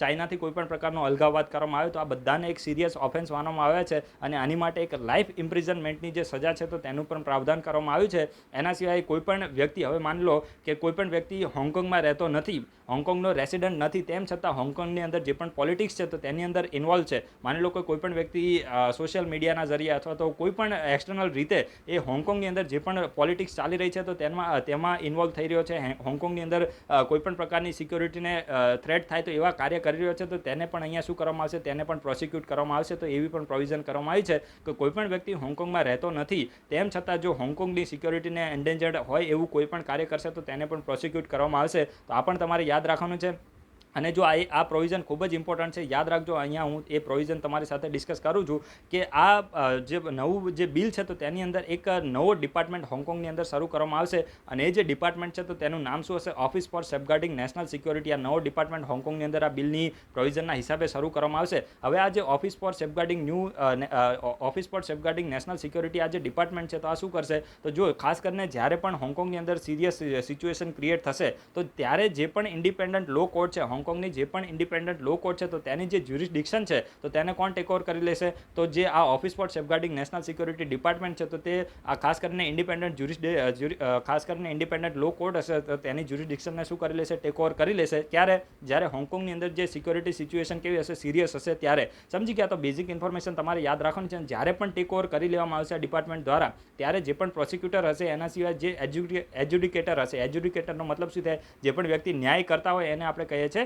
ચાઇનાથી કોઈ પણ પ્રકારનો અલગાવવાદ કરવામાં આવે તો આ બધાને એક સિરિયસ ઓફેન્સ માનવામાં આવે છે. અને આની માટે એક લાઈફ ઇમ્પ્રિઝનમેન્ટની જે સજા છે તો તેનું પણ પ્રાવધાન કરવામાં આવ્યું છે. એના સિવાય કોઈ પણ વ્યક્તિ, હવે માની લો કે કોઈ પણ વ્યક્તિ હોંગકોંગમાં રહેતો નથી, હોંગકોંગનો રેસિડન્ટ નથી, તેમ છતાં હોંગકોંગની અંદર જે પણ પોલિટિક્સ છે તો તેની અંદર ઇન્વોલ્વ છે. માની લો કે કોઈ પણ વ્યક્તિ સોશિયલ મીડિયાના જરીએ અથવા તો કોઈ પણ એક્સટર્નલ રીતે એ હોંગકોંગની અંદર જે પણ પોલિટિક્સ ચાલી રહી છે તો તેમાં ઇન્વોલ્વ થઈ રહ્યો છે, હોંગકોંગની અંદર કોઈ પણ પ્રકારની સિક્યોરિટીને થ્રેટ થાય તો એવા કાર્ય કરી રહ્યો છે, તો તેને પણ અહીંયા શું કરવામાં આવશે, તેને પણ પ્રોસિક્યુટ કરવામાં આવશે. તો એવી પણ પ્રોવિઝન કરવામાં આવી છે કે કોઈ પણ વ્યક્તિ હોંગકોંગમાં રહેતો નથી, તેમ છતાં જો હોંગકોંગની સિક્યોરિટીને એન્ડેન્જર્ડ હોય એવું કોઈ પણ કાર્ય કરશે તો તેને પણ પ્રોસિક્યુટ કરવામાં આવશે. તો આ પણ તમારે યાદ રાખવાનું છે. અને જો આ પ્રોવિઝન ખૂબ જ ઇમ્પોર્ટન્ટ છે, યાદ રાખજો. અહીંયા હું એ પ્રોવિઝન તમારી સાથે ડિસ્કસ કરું છું કે આ જે નવું જે બિલ છે તો તેની અંદર એક નવો ડિપાર્ટમેન્ટ હોંગકોંગની અંદર શરૂ કરવામાં આવશે. અને એ જે ડિપાર્ટમેન્ટ છે તો તેનું નામ શું હશે, office for safeguarding national security. આ નવો ડિપાર્ટમેન્ટ હોંગકોંગની અંદર આ બિલની પ્રોવિઝનના હિસાબે શરૂ કરવામાં આવશે. હવે આ જે office for safeguarding national security આ જે ડિપાર્ટમેન્ટ છે તો આ શું કરશે, તો જો ખાસ કરીને જ્યારે પણ હોંગકોંગની અંદર સિરિયસ સિચ્યુએશન ક્રિએટ થશે તો ત્યારે જે પણ ઇન્ડિપેન્ડન્ટ લો કોર્ટ છે, હોંગકોંગની જે પણ ઇન્ડિપેન્ડન્ટ લો કોર્ટ છે તો તેની જે જ્યુરિસડિક્શન છે તો તેને કોણ ટેક ઓવર કરી લેશે, તો જે આ office for safeguarding national security department છે તો તે આ ખાસ કરીને ઇન્ડિપેન્ડન્ટ લો કોર્ટ હશે તો તેની જ્યુરિસડિક્શનને શું કરી લેશે, ટેક ઓવર કરી લેશે. ક્યારે, જ્યારે હોંગકોંગની અંદર જે સિક્યોરિટી સિચ્યુએશન કેવી હશે, સિરિયસ હશે ત્યારે. સમજી ગયા? તો બેઝિક ઇન્ફોર્મેશન તમારે યાદ રાખવાની છે. જ્યારે પણ ટેક ઓવર કરી લેવામાં આવશે આ ડિપાર્ટમેન્ટ દ્વારા, ત્યારે જે પણ પ્રોસિક્યુટર હશે, એના સિવાય જે એજ્યુડિકેટર હશે, એજ્યુડિકેટરનો મતલબ શું થાય, જે પણ વ્યક્તિ ન્યાય કરતા હોય એને આપણે કહીએ છીએ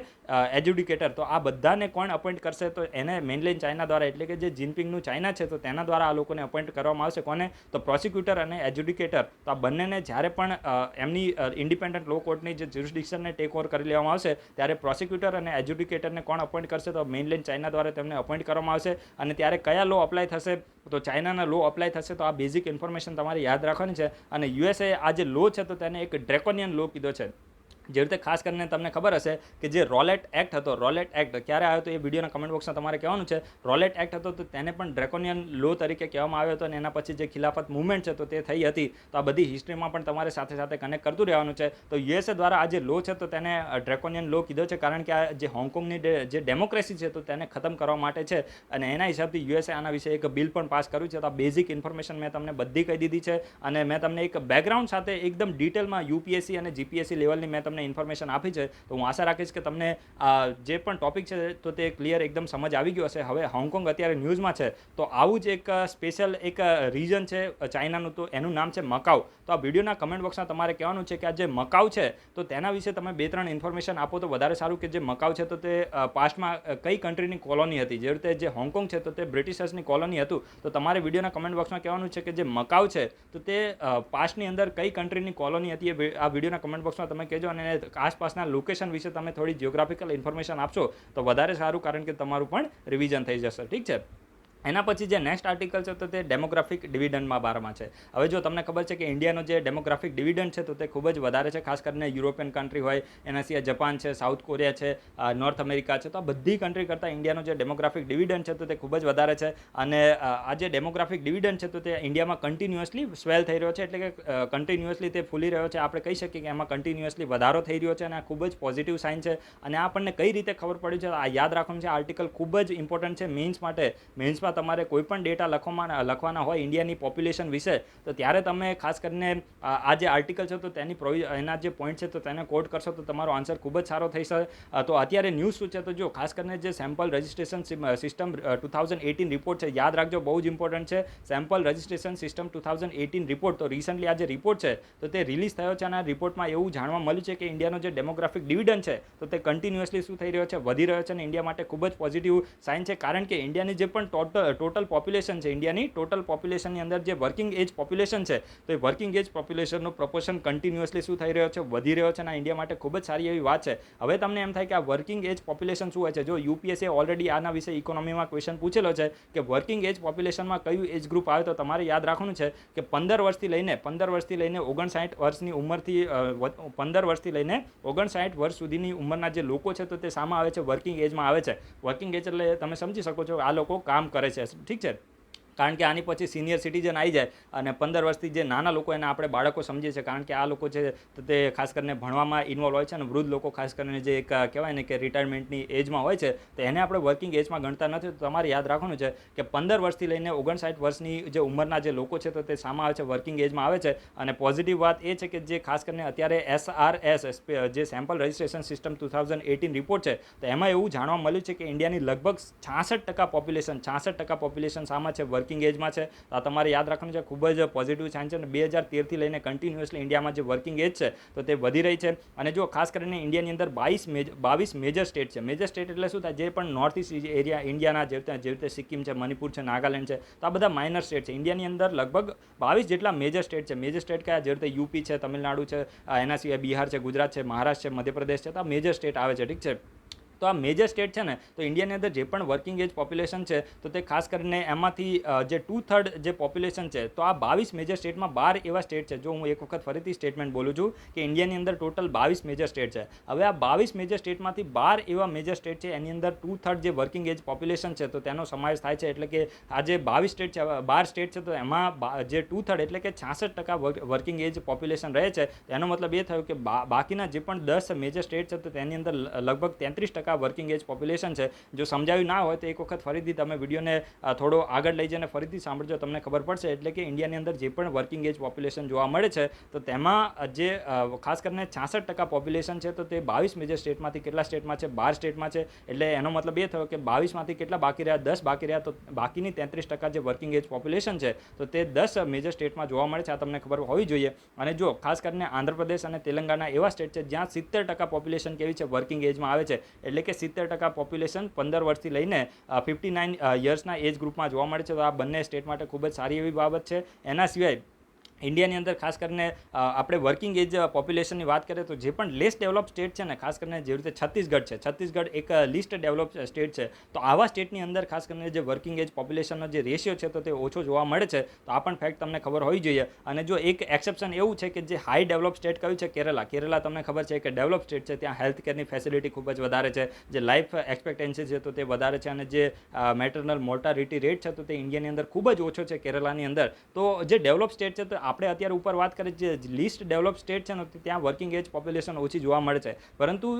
એજ્યુડિકેટર. તો આ બધાને કોણ અપોઇન્ટ કરશે, તો એને મેઇનલેન્ડ ચાઇના દ્વારા, એટલે કે જે જિનપિંગનું ચાઇના છે તો તેના દ્વારા આ લોકોને અપોઇન્ટ કરવામાં આવશે. કોને, તો પ્રોસિક્યુટર અને એજ્યુડિકેટર. તો આ બંનેને જ્યારે પણ એમની ઇન્ડિપેન્ડન્ટ લો કોર્ટની જે જ્યુરિસડિક્શનને ટેક ઓવર કરી લેવામાં આવશે ત્યારે પ્રોસિક્યુટર અને એજ્યુડિકેટરને કોણ અપોઇન્ટ કરશે, તો મેઇનલેન્ડ ચાઇના દ્વારા તેમને અપોઇન્ટ કરવામાં આવશે. અને ત્યારે કયા લો અપ્લાય થશે, તો ચાઇનાના લો અપ્લાય થશે. તો આ બેઝિક ઇન્ફોર્મેશન તમારે યાદ રાખવાની છે. અને યુએસએ આ જે લો છે તો તેને એક ડ્રેકોનિયન લો કીધો છે. જે રીતે ખાસ કરીને તમને ખબર હશે કે જે રોલેટ એક્ટ હતો, રોલેટ એક્ટ ક્યારે આવ્યો હતો એ વિડીયોના કમેન્ટ બોક્સમાં તમારે કહેવાનું છે. રોલેટ એક્ટ હતો તો તેને પણ ડ્રેકોનિયન લો તરીકે કહેવામાં આવ્યો હતો. અને એના પછી જે ખિલાફત મુવમેન્ટ છે તો તે થઈ હતી. તો આ બધી હિસ્ટ્રીમાં પણ તમારે સાથે સાથે કનેક્ટ કરતું રહેવાનું છે. તો યુએસએ દ્વારા આ જે લો છે તો તેને ડ્રેકોનિયન લો કીધો છે, કારણ કે આ જે હોંગકોંગની જે ડેમોક્રેસી છે તો તેને ખતમ કરવા માટે છે. અને એના હિસાબથી યુએસએ આના વિશે એક બિલ પણ પાસ કર્યું છે. તો આ બેઝિક ઇન્ફોર્મેશન મેં તમને બધી કહી દીધી છે. અને મેં તમને એક બેકગ્રાઉન્ડ સાથે એકદમ ડિટેલમાં યુપીએસસી અને જીપીએસસી લેવલની મેં તમને ઇન્ફોર્મેશન આપી છે. તો હું આશા રાખીશ કે તમને જે પણ ટોપિક છે તો તે ક્લિયર એકદમ સમજ આવી ગયો હશે. હવે હોંગકોંગ અત્યારે ન્યૂઝમાં છે, તો આવું જ એક સ્પેશિયલ એક રીજન છે ચાઇનાનું, તો એનું નામ છે મકાઉ. તો આ વિડીયોના કમેન્ટ બોક્સમાં તમારે કહેવાનું છે કે આ જે મકાઉ છે તો તેના વિશે તમે 2-3 ઇન્ફોર્મેશન આપો તો વધારે સારું, કે જે મકાઉ છે તો તે પાસ્ટમાં કઈ કન્ટ્રીની કોલોની હતી. જે રીતે જે હોંગકોંગ છે તો તે બ્રિટિશર્સની કોલોની હતું. તો તમારે વિડીયોના કમેન્ટ બોક્સમાં કહેવાનું છે કે જે મકાઉ છે તો તે પાસ્ટની અંદર કઈ કન્ટ્રીની કોલોની હતી, એ આ વિડીયોના કમેન્ટ બોક્સમાં તમે કહેજો. અને આસપાસના લોકેશન વિશે તમે થોડી જિયોગ્રાફિકલ ઇન્ફોર્મેશન આપશો તો વધારે સારું, કારણ કે તમારું પણ રિવિઝન થઈ જશે. ઠીક છે. એના પછી જે નેક્સ્ટ આર્ટિકલ છે તો તે ડેમોગ્રાફિક ડિવિડન્ડમાં બારમાં છે. હવે જો તમને ખબર છે કે ઇન્ડિયાનો જે ડેમોગ્રાફિક ડિવિડન્ડ છે તો તે ખૂબ જ વધારે છે, ખાસ કરીને યુરોપિયન કન્ટ્રી હોય, એના સિવાય જપાન છે, સાઉથ કોરિયા છે, નોર્થ અમેરિકા છે. તો આ બધી કન્ટ્રી કરતાં ઇન્ડિયાનો જે ડેમોગ્રાફિક ડિવિડન્ડ છે તો તે ખૂબ જ વધારે છે. અને આ જે ડેમોગ્રાફિક ડિવિડન્ડ છે તો તે ઇન્ડિયામાં કન્ટિન્યુઅસલી સ્વેલ થઈ રહ્યો છે, એટલે કે કન્ટિન્યુઅસલી તે ફૂલી રહ્યો છે. આપણે કહી શકીએ કે એમાં કન્ટિન્યુઅસલી વધારો થઈ રહ્યો છે, અને આ ખૂબ જ પોઝિટિવ સાઇન છે. અને આપણને કઈ રીતે ખબર પડી છે આ યાદ રાખવાનું છે. આર્ટિકલ ખૂબ જ ઇમ્પોર્ટન્ટ છે મેઇન્સ માટે. મેઇન્સમાં તમારે કોઈ પણ ડેટા લખવાના હોય ઇન્ડિયાની પોપ્યુલેશન વિશે, તો ત્યારે તમે ખાસ કરીને આ જે આર્ટિકલ છે તો તેની એના જે પોઈન્ટ છે તો તેને કોડ કરશો તો તમારો આન્સર ખૂબ જ સારો થઈ શકે. તો અત્યારે ન્યૂઝ શું છે, તો જો ખાસ કરીને જે સેમ્પલ રજિસ્ટ્રેશન સિસ્ટમ 2018 રિપોર્ટ છે, યાદ રાખજો, બહુ જ ઇમ્પોર્ટન્ટ છે. સેમ્પલ રજિસ્ટ્રેશન સિસ્ટમ 2018 રિપોર્ટ, તો રિસન્ટલી આ જે રિપોર્ટ છે તો તે રિલીઝ થયો છે. અને આ રિપોર્ટમાં એવું જાણવા મળ્યું છે કે ઇન્ડિયાનો જે ડેમોગ્રાફિક ડિવિડન્ડ છે તો તે કન્ટિન્યુઅસલી શું થઈ રહ્યો છે, વધી રહ્યો છે. અને ઇન્ડિયા માટે ખૂબ જ પોઝિટિવ સાઇન છે, કારણ કે ઇન્ડિયાની જે પણ ટોટલ પોપ્યુલેશન છે, ઇન્ડિયાની ટોટલ પોપ્યુલેશનની અંદર જે વર્કિંગ એજ પોપ્યુલેશન છે તો એ વર્કિંગ એજ પોપ્યુલેશનનો પ્રપોર્શન કન્ટિન્યુઅસલી શું થઈ રહ્યો છે, વધી રહ્યો છે. અને ઇન્ડિયા માટે ખૂબ જ સારી એવી વાત છે. હવે તમને એમ થાય કે આ વર્કિંગ એજ પોપ્યુલેશન શું હોય છે. જો યુપીએસસી ઓલરેડી આના વિશે ઇકોનોમીમાં ક્વેશ્ચન પૂછેલો છે કે વર્કિંગ એજ પોપ્યુલેશનમાં કયું એજ ગ્રુપ આવે, તો તમારે યાદ રાખવાનું છે કે 15 વર્ષથી લઈને 59 વર્ષની ઉંમરથી 15 વર્ષથી લઈને 59 વર્ષ સુધીની ઉંમરના જે લોકો છે તો તે સામે આવે છે, વર્કિંગ એજમાં આવે છે. વર્કિંગ એજ એટલે તમે સમજી શકો છો આ લોકો કામ કરે છે. ઠીક છે. કારણ કે આની પછી સિનિયર સિટીઝન આવી જાય, અને 15 વર્ષથી જે નાના લોકો એને આપણે બાળકો સમજીએ છીએ, કારણ કે આ લોકો છે તો તે ખાસ કરીને ભણવામાં ઇન્વોલ્વ હોય છે. અને વૃદ્ધ લોકો ખાસ કરીને જે એક કહેવાય ને કે રિટાયરમેન્ટની એજમાં હોય છે તો એને આપણે વર્કિંગ એજમાં ગણતા નથી. તો તમારે યાદ રાખવાનું છે કે 15 વર્ષથી લઈને 59 વર્ષની જે ઉંમરના જે લોકો છે તો તે સામે આવે છે, વર્કિંગ એજમાં આવે છે. અને પોઝિટિવ વાત એ છે કે જે ખાસ કરીને અત્યારે SRS જે સેમ્પલ રજિસ્ટ્રેશન સિસ્ટમ 2018 રિપોર્ટ છે તો એમાં એવું જાણવા મળ્યું છે કે ઇન્ડિયાની લગભગ 66% પોપ્યુલેશન સામે છે, વર્કિંગ એજમાં છે. આ તમારે યાદ રાખવાનું છે, ખૂબ જ પોઝિટિવ સાઇન છે. અને 2013થી લઈને કન્ટિન્યુઅસલી ઇન્ડિયામાં જે વર્કિંગ એજ છે તો તે વધી રહી છે. અને જો ખાસ કરીને ઇન્ડિયાની અંદર 22 મેજર સ્ટેટ છે. મેજર સ્ટેટ એટલે શું થાય, જે પણ નોર્થ ઇસ્ટ એરિયા ઇન્ડિયાના જે રીતે સિક્કિમ છે, મણિપુર છે, નાગાલેન્ડ છે, તો આ બધા માઇનર સ્ટેટ છે. ઇન્ડિયાની અંદર લગભગ 22 જેટલા મેજર સ્ટેટ છે. મેજર સ્ટેટ કયા, જે રીતે યુપી છે, તમિલનાડુ છે, એના સિવાય બિહાર છે, ગુજરાત છે, મહારાષ્ટ્ર છે, મધ્યપ્રદેશ છે, તો આ મેજર સ્ટેટ આવે છે. ઠીક છે. તો આ મેજર સ્ટેટ છે ને, તો ઇન્ડિયાની અંદર જે પણ વર્કિંગ એજ પોપ્યુલેશન છે તો તે ખાસ કરીને એમાંથી જે 2/3 જે પોપ્યુલેશન છે, તો આ 22 મેજર સ્ટેટમાં 12 એવા સ્ટેટ છે. જો હું એક વખત ફરીથી સ્ટેટમેન્ટ બોલું છું કે ઇન્ડિયાની અંદર ટોટલ 22 મેજર સ્ટેટ છે. હવે આ 22 મેજર સ્ટેટમાંથી 12 એવા મેજર સ્ટેટ છે, એની અંદર 2/3 જે વર્કિંગ એજ પોપ્યુલેશન છે તો તેનો સમાવેશ થાય છે. એટલે કે આ જે 22 સ્ટેટ છે, 12 સ્ટેટ છે, તો એમાં જે 2/3 એટલે કે 66% વર્કિંગ એજ પોપ્યુલેશન રહે છે. એનો મતલબ એ થયો કે બાકીના જે પણ 10 મેજર સ્ટેટ છે તો તેની અંદર લગભગ 33% વર્કિંગ એજ પોપ્યુલેશન છે. જો સમજાવ્યું ના હોય તો એક વખત ફરીથી તમે વિડીયોને થોડો આગળ લઈ જઈને ફરીથી સાંભળજો, તમને ખબર પડશે. એટલે કે ઇન્ડિયાની અંદર જે પણ વર્કિંગ એજ પોપ્યુલેશન જોવા મળે છે તો તેમાં જે ખાસ કરીને 66% પોપ્યુલેશન છે તો તે 22 મેજર સ્ટેટમાંથી કેટલા સ્ટેટમાં છે, 12 સ્ટેટમાં છે. એટલે એનો મતલબ એ થયો કે 22માંથી કેટલા બાકી રહ્યા, 10 બાકી રહ્યા. તો બાકીની 33% જે વર્કિંગ એજ પોપ્યુલેશન છે તો તે 10 મેજર સ્ટેટમાં જોવા મળે છે. આ તમને ખબર હોવી જોઈએ. અને જો ખાસ કરીને આંધ્રપ્રદેશ અને તેલંગાણા એવા સ્ટેટ છે જ્યાં 70% પોપ્યુલેશન કેવી છે, વર્કિંગ એજમાં આવે છે. એટલે કે 70% પોપ્યુલેશન 15 વર્ષથી લઈને 59 યર્સના એજ ગ્રુપમાં જોવા મળે છે. તો આ બંને સ્ટેટ માટે ખૂબ જ સારી એવી બાબત છે. એના સિવાય ઇન્ડિયાની અંદર ખાસ કરીને આપણે વર્કિંગ એજ પોપ્યુલેશનની વાત કરીએ તો જે પણ લેસ ડેવલપ સ્ટેટ છે ને, ખાસ કરીને જે રીતે છત્તીસગઢ છે, છત્તીસગઢ એક લીસ્ટ ડેવલપ સ્ટેટ છે. તો આવા સ્ટેટની અંદર ખાસ કરીને જે વર્કિંગ એજ પોપ્યુલેશનનો જે રેશિયો છે તો તે ઓછો જોવા મળે છે. તો આ પણ ફેક્ટ તમને ખબર હોવી જોઈએ. અને જો એક એક્સેપ્શન એવું છે કે જે હાઈ ડેવલપ સ્ટેટ કયું છે, કેરલા તમને ખબર છે કે ડેવલપ સ્ટેટ છે, ત્યાં હેલ્થ કેરની ફેસિલિટી ખૂબ જ વધારે છે, જે લાઈફ એક્સપેક્ટન્સી છે તો તે વધારે છે, અને જે મેટરનલ મોર્ટાલિટી રેટ છે તો તે ઇન્ડિયાની અંદર ખૂબ જ ઓછો છે કેરલાની અંદર. તો જે ડેવલપ સ્ટેટ છે તો આપણે અત્યારે ઉપર વાત કરીએ જે લીસ્ટ ડેવલપ સ્ટેટ છે ને ત્યાં વર્કિંગ એજ પોપ્યુલેશન ઓછી જોવા મળે છે, પરંતુ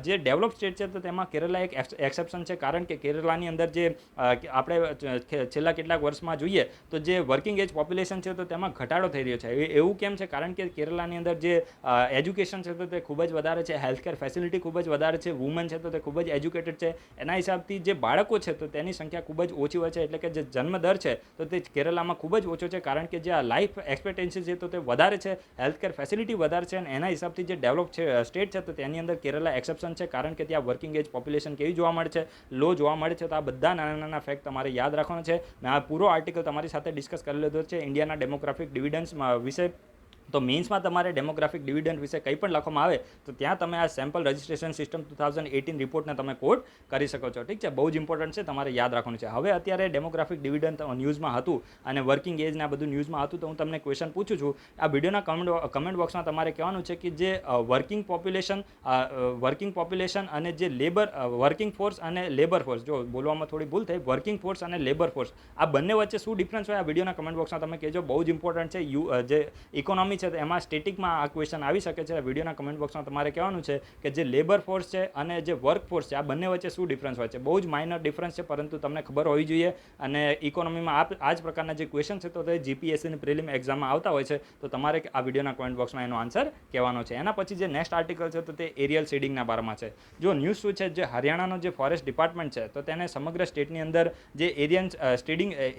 જે ડેવલપ સ્ટેટ છે તો તેમાં કેરલા એક એક્સેપ્શન છે, કારણ કે કેરલાની અંદર જે આપણે છેલ્લા કેટલાક વર્ષમાં જોઈએ તો જે વર્કિંગ એજ પોપ્યુલેશન છે તો તેમાં ઘટાડો થઈ રહ્યો છે. એવું કેમ છે? કારણ કે કેરલાની અંદર જે એજ્યુકેશન છે તો તે ખૂબ જ વધારે છે, હેલ્થકેર ફેસિલિટી ખૂબ જ વધારે છે, વુમન છે તો તે ખૂબ જ એજ્યુકેટેડ છે, એના હિસાબથી જે બાળકો છે તો તેની સંખ્યા ખૂબ જ ઓછી હોય છે, એટલે કે જે જન્મદર છે તો તે કેરલામાં ખૂબ જ ઓછો છે, કારણ કે જે આ લાઈફ એક્સપેક્ટન્સી છે તો તે વધારે છે, હેલ્થકેર ફેસિલિટી વધારે છે, અને એના હિસાબથી જે ડેવલપ સ્ટેટ છે તો તેની અંદર કેરલા એક્સેપ્શન છે, કારણ કે ત્યાં વર્કિંગ એજ પોપ્યુલેશન કેવી જોવા મળે છે? લો જોવા મળે છે. તો આ બધા નાના નાના ફેક્ટ તમારે યાદ રાખવાનો છે. મેં આ પૂરો આર્ટિકલ તમારી સાથે ડિસ્કસ કરી લીધો છે ઇન્ડિયાના ડેમોગ્રાફિક ડિવિડન્ડ્સ વિશે. તો મેન્સમાં તમારે ડેમોગ્રાફિક ડિવિડન્ડ વિશે કંઈ પણ લખવામાં આવે તો ત્યાં તમે આ સેમ્પલ રજિસ્ટ્રેશન સિસ્ટમ 2018 રિપોર્ટને તમે કોડ કરી શકો છો. ઠીક છે, બહુ જ ઇમ્પોર્ટન્ટ છે, તમારે યાદ રાખવાનું છે. હવે અત્યારે ડેમોગ્રાફિક ડિવિડન્ડ ન્યૂઝમાં હતું અને વર્કિંગ એજ ને આ બધું ન્યૂઝમાં હતું, તો હું તમને ક્વેશ્ચન પૂછું છું. આ વિડીયોના કમેન્ટ બોક્સમાં તમારે કહેવાનું છે કે જે વર્કિંગ પોપ્યુલેશન અને જે વર્કિંગ ફોર્સ અને લેબર ફોર્સ, જો બોલવામાં થોડી ભૂલ થઈ, વર્કિંગ ફોર્સ અને લેબર ફોર્સ, આ બંને વચ્ચે શું ડિફરન્સ હોય? આ વિડીયોના કમેન્ટ બોક્સમાં તમે કહેજો. બહુ જ ઇમ્પોર્ટન્ટ છે. જે ઇકોનોમી છે એમાં સ્ટેટિકમાં આ ક્વેશ્ચન આવી શકે છે. વિડીયોના કમેન્ટ બોક્સમાં તમારે કહેવાનું છે કે જે લેબર ફોર્સ છે અને જે વર્ક ફોર્સ છે આ બંને વચ્ચે શું ડિફરન્સ હોય છે. બહુ જ માઇનર ડિફરન્સ છે, પરંતુ તમને ખબર હોવી જોઈએ. અને ઇકોનોમીમાં આ જ પ્રકારના જે ક્વેશ્ચન છે તો તે જીપીએસસીની પ્રિલિમ એક્ઝામમાં આવતા હોય છે, તો તમારે આ વિડીયોના કમેન્ટ બોક્સમાં એનો આન્સર કહેવાનો છે. એના પછી જે નેક્સ્ટ આર્ટિકલ છે તો તે એરિયલ સીડિંગના બારામાં છે. જો ન્યૂઝ શું છે, જે હરિયાણાનો જે ફોરેસ્ટ ડિપાર્ટમેન્ટ છે તો તેને સમગ્ર સ્ટેટની અંદર જે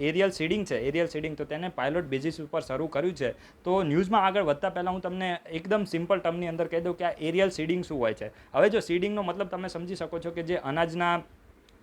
એરિયલ સીડિંગ તો તેને પાયલોટ બેઝિસ ઉપર શરૂ કર્યું છે. તો ન્યૂઝમાં આગળ વધતા પહેલાં હું તમને એકદમ સિમ્પલ ટર્મની અંદર કહી દઉં કે આ એરિયલ સીડિંગ શું હોય છે. હવે જો સીડિંગનો મતલબ તમે સમજી શકો છો કે જે અનાજના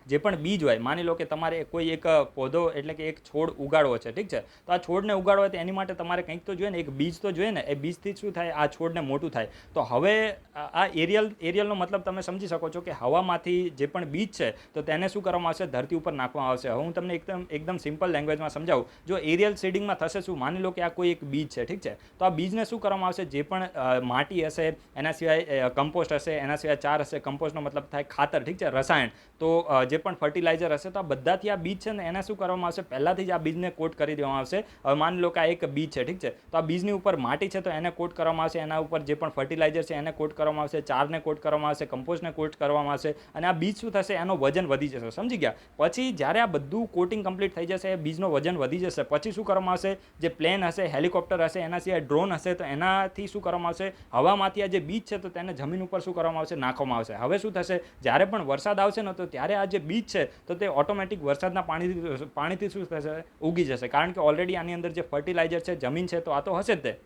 જે પણ બીજ હોય, માની લો કે તમારે કોઈ એક પૌધો એટલે કે એક છોડ ઉગાડવો છે, ઠીક છે, તો આ છોડને ઉગાડવો હોય તો એની માટે તમારે કંઈક તો જોઈએ ને, એક બીજ તો જોઈએ ને. એ બીજથી શું થાય? આ છોડને મોટું થાય. તો હવે આ એરિયલનો મતલબ તમે સમજી શકો છો કે હવામાંથી જે પણ બીજ છે તો તેને શું કરવામાં આવશે? ધરતી ઉપર નાખવામાં આવશે. હવે હું તમને એકદમ સિમ્પલ લેંગ્વેજમાં સમજાવું. જો એરિયલ સીડિંગમાં થશે શું? માની લો કે આ કોઈ એક બીજ છે, ઠીક છે, તો આ બીજને શું કરવામાં આવશે? જે પણ માટી હશે, એના સિવાય કમ્પોસ્ટ હશે, એના સિવાય ચાર હશે. કમ્પોસ્ટનો મતલબ થાય ખાતર, ઠીક છે, રસાયણ. તો જે પણ ફર્ટિલાઇઝર હશે તો આ બધાથી આ બીજ છે ને એને શું કરવામાં આવશે? પહેલાથી જ આ બીજને કોટ કરી દેવામાં આવશે. હવે માની લો કે આ એક બીજ છે, ઠીક છે, તો આ બીજની ઉપર માટી છે તો એને કોટ કરવામાં આવશે, એના ઉપર જે પણ ફર્ટિલાઇઝર છે એને કોટ કરવામાં આવશે, ચારને કોટ કરવામાં આવશે, કમ્પોસ્ટને કોટ કરવામાં આવશે, અને આ બીજ શું થશે? એનો વજન વધી જશે. સમજી ગયા? પછી જ્યારે આ બધું કોટિંગ કમ્પ્લીટ થઈ જશે, બીજનો વજન વધી જશે, પછી શું કરવામાં આવશે? જે પ્લેન હશે, હેલિકોપ્ટર હશે, એના સિવાય ડ્રોન હશે, તો એનાથી શું કરવામાં આવશે? હવામાંથી આ જે બીજ છે તો તેને જમીન ઉપર શું કરવામાં આવશે? નાખવામાં આવશે. હવે શું થશે? જ્યારે પણ વરસાદ આવશે ને તો ત્યારે આ જે બીજ છે તો તે ઓટોમેટિક વરસાદના પાણીથી શું થશે? ઉગી જશે, કારણ કે ઓલરેડી આની અંદર જે ફર્ટિલાઇઝર છે, જમીન છે, તો આ તો હશે જ તે.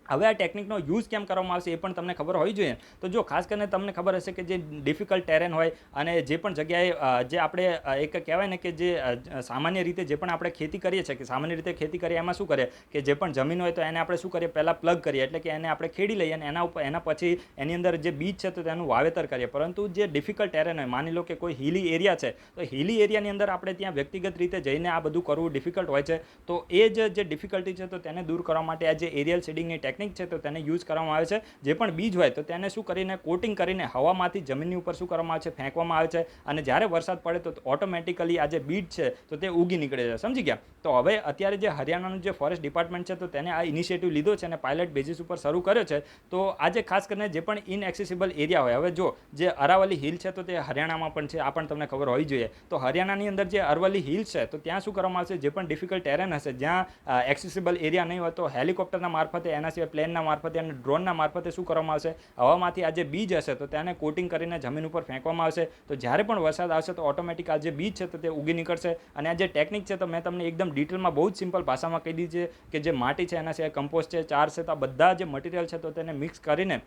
હવે આ ટેકનિકનો યુઝ કેમ કરવામાં આવશે એ પણ તમને ખબર હોવી જોઈએ. તો જો ખાસ કરીને તમને ખબર હશે કે જે ડિફિકલ્ટ ટેરેન હોય અને જે પણ જગ્યાએ જે આપણે એક કહેવાય ને કે જે સામાન્ય રીતે જે પણ આપણે ખેતી કરીએ છીએ, કે સામાન્ય રીતે ખેતી કરીએ એમાં શું કરીએ કે જે પણ જમીન હોય તો એને આપણે શું કરીએ? પહેલાં પ્લગ કરીએ, એટલે કે એને આપણે ખેડી લઈએ, અને એના પછી એની અંદર જે બીજ છે તો તેનું વાવેતર કરીએ. પરંતુ જે ડિફિકલ્ટ ટેરેન હોય, માની લો કે કોઈ હિલી એરિયા છે, તો હિલી એરિયાની અંદર આપણે ત્યાં વ્યક્તિગત રીતે જઈને આ બધું કરવું ડિફિકલ્ટ હોય છે. તો એ જે ડિફિકલ્ટી છે તો તેને દૂર કરવા માટે આ જે એરિયલ સીડિંગની ટેકનિક છે તો તેને યુઝ કરવામાં આવે છે. જે પણ બીજ હોય તો તેને શું કરીને કોટિંગ કરીને હવામાંથી જમીનની ઉપર શું કરવામાં આવે છે? ફેંકવામાં આવે છે. અને જ્યારે વરસાદ પડે તો ઓટોમેટિકલી આ જે બીજ છે તો તે ઉગી નીકળે છે. સમજી ગયા? તો હવે અત્યારે જે હરિયાણાનું જે ફોરેસ્ટ ડિપાર્ટમેન્ટ છે તો તેને આ ઇનિશિયેટિવ લીધો છે અને પાયલટ બેઝિસ ઉપર શરૂ કર્યો છે. તો આજે ખાસ કરીને જે પણ ઇનએક્સેસિબલ એરિયા હોય, હવે જો જે અરાવલી હિલ છે તો તે હરિયાણામાં પણ છે, આ પણ તમને ખબર હોવી જોઈએ. તો હરિયાણાની અંદર જે અરવલ્લી હિલ છે તો ત્યાં શું કરવામાં આવશે? જે પણ ડિફિકલ્ટ ટેરેન હશે, જ્યાં એક્સેસિબલ એરિયા નહીં હોય, તો હેલિકોપ્ટરના મારફતે, એના સિવાય પ્લેનના મારફતે અને ડ્રોનના મારફતે શું કરવામાં આવશે? હવામાંથી આ જે બીજ હશે તો તેને કોટિંગ કરીને જમીન ઉપર ફેંકવામાં આવશે. તો જ્યારે પણ વરસાદ આવશે તો ઓટોમેટિક આ જે બીજ છે તો તે ઉગી નીકળશે. અને આ જે ટેકનિક છે તો મેં તમને એકદમ ડિટેલમાં બહુ જ સિમ્પલ ભાષામાં કહી દીધી છે કે જે માટી છે, એના સિવાય કમ્પોસ્ટ છે, ચાર છે, તો આ બધા જે મટીરિયલ છે તો તેને મિક્સ કરીને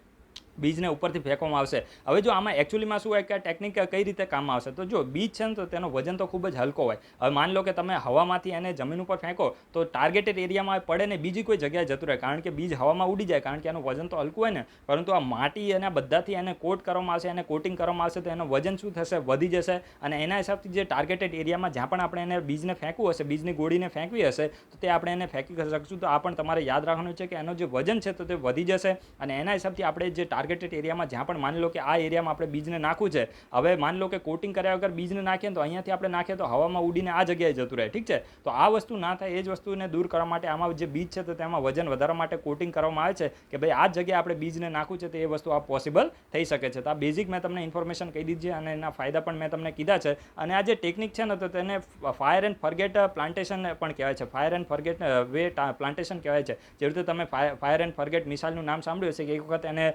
બીજને ઉપરથી ફેંકવામાં આવશે. હવે જો આમાં એકચ્યુઅલીમાં શું હોય કે આ ટેકનિક કઈ રીતે કામમાં આવશે? તો જો બીજ છે ને તો તેનો વજન તો ખૂબ જ હલકો હોય. હવે માની લો કે તમે હવામાંથી એને જમીન ઉપર ફેંકો તો ટાર્ગેટેડ એરિયામાં પડે ને બીજી કોઈ જગ્યાએ જતું રહે, કારણ કે બીજ હવામાં ઉડી જાય, કારણ કે એનું વજન તો હલકું હોય ને. પરંતુ આ માટી અને બધાથી એને કોટ કરવામાં આવશે, એને કોટિંગ કરવામાં આવશે, તો એનું વજન શું થશે? વધી જશે. અને એના હિસાબથી જે ટાર્ગેટેડ એરિયામાં જ્યાં પણ આપણે એને બીજને ફેંકવું હશે, બીજની ગોળીને ફેંકવી હશે, તો તે આપણે એને ફેંકી શકશું. તો આ પણ તમારે યાદ રાખવાનું છે કે એનો જે વજન છે તો તે વધી જશે, અને એના હિસાબથી આપણે જે ટાર્ગેટેડ એરિયામાં જ્યાં પણ માની લો કે આ એરિયામાં આપણે બીજને નાખવું છે, હવે માની લો કે કોટિંગ કર્યા વગર બીજને નાખીએ તો અહીંયાથી આપણે નાખીએ તો હવામાં ઉડીને આ જગ્યાએ જતું રહે, ઠીક છે. તો આ વસ્તુ ના થાય એ જ વસ્તુને દૂર કરવા માટે આમાં જે બીજ છે તો તેમાં વજન વધારવા માટે કોટિંગ કરવામાં આવે છે કે ભાઈ આ જગ્યાએ આપણે બીજને નાખવું છે, તો એ વસ્તુ આ પોસિબલ થઈ શકે છે. તો આ બેઝિક મેં તમને ઇન્ફોર્મેશન કહી દીધી છે અને એના ફાયદા પણ મેં તમને કીધા છે. અને આ જે ટેકનિક છે ને તો તેને ફાયર એન્ડ ફર્ગેટ પ્લાન્ટેશન પણ કહેવાય છે, fire and forget way plantation કહેવાય છે. જે રીતે તમે ફાયર એન્ડ ફર્ગેટ મિસાઇલનું નામ સાંભળ્યું હશે કે એક વખત એને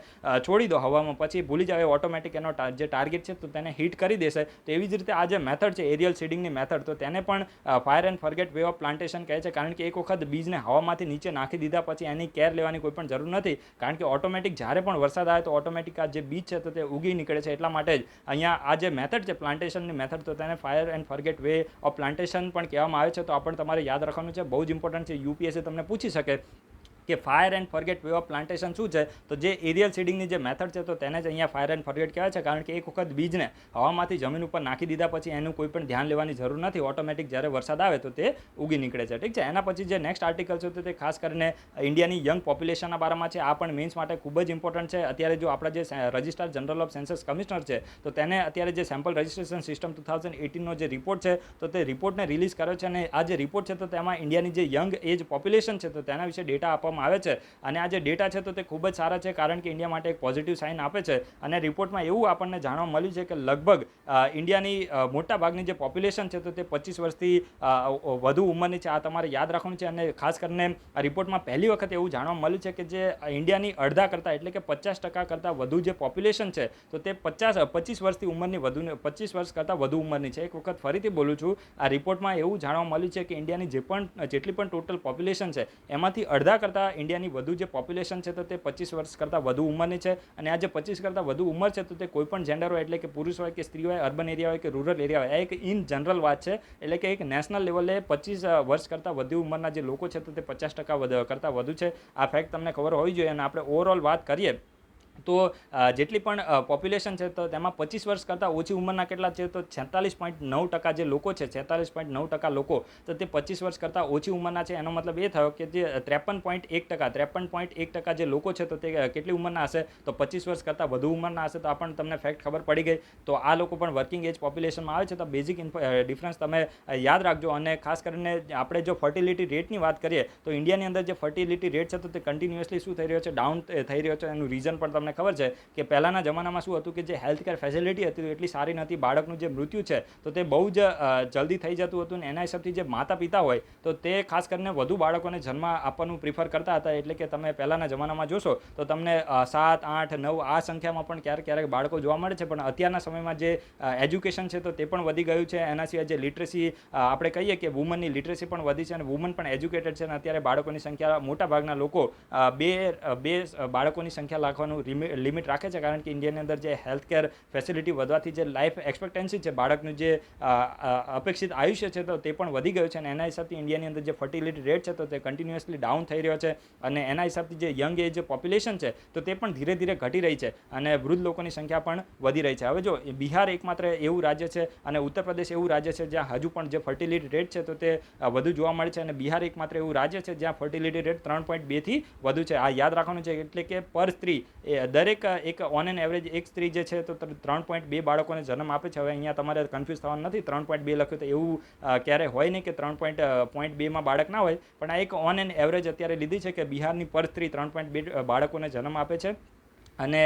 છોડી દો હવામાં, પછી ભૂલી જાવ, ઓટોમેટિક એનો જે ટાર્ગેટ છે તો તેને હિટ કરી દેશે. તો એવી જ રીતે આ જે મેથડ છે એરિયલ સીડિંગની મેથડ, તો તેને પણ fire and forget way of plantation કહે છે. કારણ કે એક વખત બીજને હવામાંથી નીચે નાખી દીધા પછી એની કેર લેવાની કોઈ પણ જરૂર નથી, કારણ કે ઓટોમેટિક જ્યારે પણ વરસાદ આવે તો ઓટોમેટિક આ જે બીજ છે તો તે ઉગી નીકળે છે. એટલા માટે જ અહીંયા આ જે મેથડ છે પ્લાન્ટેશનની મેથડ, તો તેને fire and forget way of plantation પણ કહેવામાં આવે છે. તો આ પણ તમારે યાદ રાખવાનું છે, બહુ જ ઇમ્પોર્ટન્ટ છે. યુપીએસસી તમને પૂછી શકે કે fire and forget way of plantation શું છે, તો જે એરિયલ સીડિંગની જે મેથડ છે તો તેને જ અહીંયા ફાયર એન્ડ ફર્ગેટ કહેવાય છે. કારણ કે એક વખત બીજને હવામાંથી જમીન ઉપર નાખી દીધા પછી એનું કોઈ પણ ધ્યાન લેવાની જરૂર નથી, ઓટોમેટિક જ્યારે વરસાદ આવે તો તે ઉગી નીકળે છે, ઠીક છે. એના પછી જે નેક્સ્ટ આર્ટિકલ છે તો તે ખાસ કરીને ઇન્ડિયાની યંગ પોપ્યુલેશનના બારામાં છે. આ પણ મેન્સ માટે ખૂબ જ ઇમ્પોર્ટન્ટ છે. અત્યારે જો આપણા જે registrar general of census commissioner છે તો તેને અત્યારે જે સેમ્પલ રજિસ્ટ્રેશન સિસ્ટમ 2018નો જે રિપોર્ટ છે તો તે રિપોર્ટને રિલીઝ કર્યો છે. અને આ જે રિપોર્ટ છે તો તેમાં ઇન્ડિયાની જે યંગ એજ પોપ્યુલેશન છે તો તેના વિશે ડેટા આપવામાં આવે છે. અને આ જે ડેટા છે તો તે ખૂબ જ સારા છે, કારણ કે ઇન્ડિયા માટે એક પોઝિટિવ સાઇન આપે છે. અને રિપોર્ટમાં એવું આપણને જાણવા મળ્યું છે કે લગભગ ઇન્ડિયાની મોટા ભાગની જે પોપ્યુલેશન છે તો તે 25 વર્ષથી વધુ ઉંમરની છે. આ તમારે યાદ રાખવાનું છે. અને ખાસ કરીને આ રિપોર્ટમાં પહેલી વખત એવું જાણવા મળ્યું છે કે જે ઇન્ડિયાની અડધા કરતાં એટલે કે 50% કરતાં વધુ જે પોપ્યુલેશન છે તો તે 25 વર્ષથી ઉંમરની વધુ 25 વર્ષ કરતાં વધુ ઉંમરની છે. એક વખત ફરીથી બોલું છું, આ રિપોર્ટમાં એવું જાણવા મળ્યું છે કે ઇન્ડિયાની જેટલી પણ ટોટલ પોપ્યુલેશન છે એમાંથી અડધા કરતાં ઇન્ડિયાની વધુ જે પોપ્યુલેશન છે તો તે 25 વર્ષ કરતાં વધુ ઉંમરની છે. અને આ જે 25 કરતાં વધુ ઉંમર છે તો તે કોઈ પણ જેન્ડર હોય, એટલે કે પુરુષ હોય કે સ્ત્રી હોય, અર્બન એરિયા હોય કે રૂરલ એરિયા હોય, આ એક ઇન જનરલ વાત છે. એટલે કે એક નેશનલ લેવલે 25 વર્ષ કરતાં વધુ ઉંમરના જે લોકો છે તો તે 50% કરતાં વધુ છે. આ ફેક્ટ તમને ખબર હોવી જોઈએ. અને આપણે ઓવરઓલ વાત કરીએ તો જેટલી પણ પોપ્યુલેશન છે તો તેમાં 25 વર્ષ કરતાં ઓછી ઉંમરના કેટલા છે તો 46.9% જે લોકો છે, 46.9% લોકો તો તે 25 વર્ષ કરતાં ઓછી ઉંમરના છે. એનો મતલબ એ થયો કે જે 53.1% જે લોકો છે તો તે કેટલી ઉંમરના હશે તો 25 વર્ષ કરતાં વધુ ઉંમરના હશે. તો આ પણ તમને ફેક્ટ ખબર પડી ગઈ. તો આ લોકો પણ વર્કિંગ એજ પોપ્યુલેશનમાં આવે છે. તો બેઝિક ડિફરન્સ તમે યાદ રાખજો. અને ખાસ કરીને આપણે જો ફર્ટિલિટી રેટની વાત કરીએ તો ઇન્ડિયાની અંદર જે ફર્ટિલિટી રેટ છે તો તે કન્ટિન્યુઅસલી શું થઈ રહ્યો છે, ડાઉન થઈ રહ્યો છે. એનું રીઝન પણ તમને ખબર છે કે પહેલાંના જમાનામાં શું હતું કે જે હેલ્થ કેર ફેસિલિટી હતી એટલી સારી નથી, બાળકનું જે મૃત્યુ છે તો તે બહુ જ જલ્દી થઈ જતું હતું. ને એના હિસાબથી જે માતા પિતા હોય તો તે ખાસ કરીને વધુ બાળકોને જન્મ આપવાનું પ્રિફર કરતા હતા. એટલે કે તમે પહેલાંના જમાનામાં જોશો તો તમને 7, 8, 9 આ સંખ્યામાં પણ ક્યારેક બાળકો જોવા મળે છે. પણ અત્યારના સમયમાં જે એજ્યુકેશન છે તો તે પણ વધી ગયું છે. એના સિવાય જે લિટરસી આપણે કહીએ કે વુમનની લિટરસી પણ વધી છે અને વુમન પણ એજ્યુકેટેડ છે. અને અત્યારે બાળકોની સંખ્યા મોટા ભાગના લોકો બે બાળકોની સંખ્યા રાખવાનું લિમિટ રાખે છે. કારણ કે ઇન્ડિયાની અંદર જે હેલ્થ કેર ફેસિલિટી વધવાથી જે લાઈફ એક્સપેક્ટન્સી છે, બાળકનું જે અપેક્ષિત આયુષ્ય છે તો તે પણ વધી ગયું છે. અને એના હિસાબથી ઇન્ડિયાની અંદર જે ફર્ટિલિટી રેટ છે તો તે કન્ટિન્યુઅસલી ડાઉન થઈ રહ્યો છે. અને એના હિસાબથી જે યંગ એજ પોપ્યુલેશન છે તો તે પણ ધીરે ધીરે ઘટી રહી છે અને વૃદ્ધ લોકોની સંખ્યા પણ વધી રહી છે. હવે જો બિહાર એકમાત્ર એવું રાજ્ય છે અને ઉત્તર પ્રદેશ એવું રાજ્ય છે જ્યાં હજુ પણ જે ફર્ટિલિટી રેટ છે તો તે વધુ જોવા મળે છે. અને બિહાર એકમાત્ર એવું રાજ્ય છે જ્યાં ફર્ટિલિટી રેટ 3.2 થી વધુ છે. આ યાદ રાખવાનું છે. એટલે કે પર સ્ત્રી દરેક એક ઓન એન એવરેજ એક સ્ત્રી જે છે તો 3.2 બાળકોને જન્મ આપે છે. હવે અહીંયા તમારે કન્ફ્યુઝ થવાનું નથી, 3.2 લખ્યું તો એવું ક્યારે હોય નહીં કે 3.2માં બાળક ના હોય. પણ આ એક ઓન એન એવરેજ અત્યારે લીધી છે કે બિહારની પર સ્ત્રી 3.2 બાળકોને જન્મ આપે છે. અને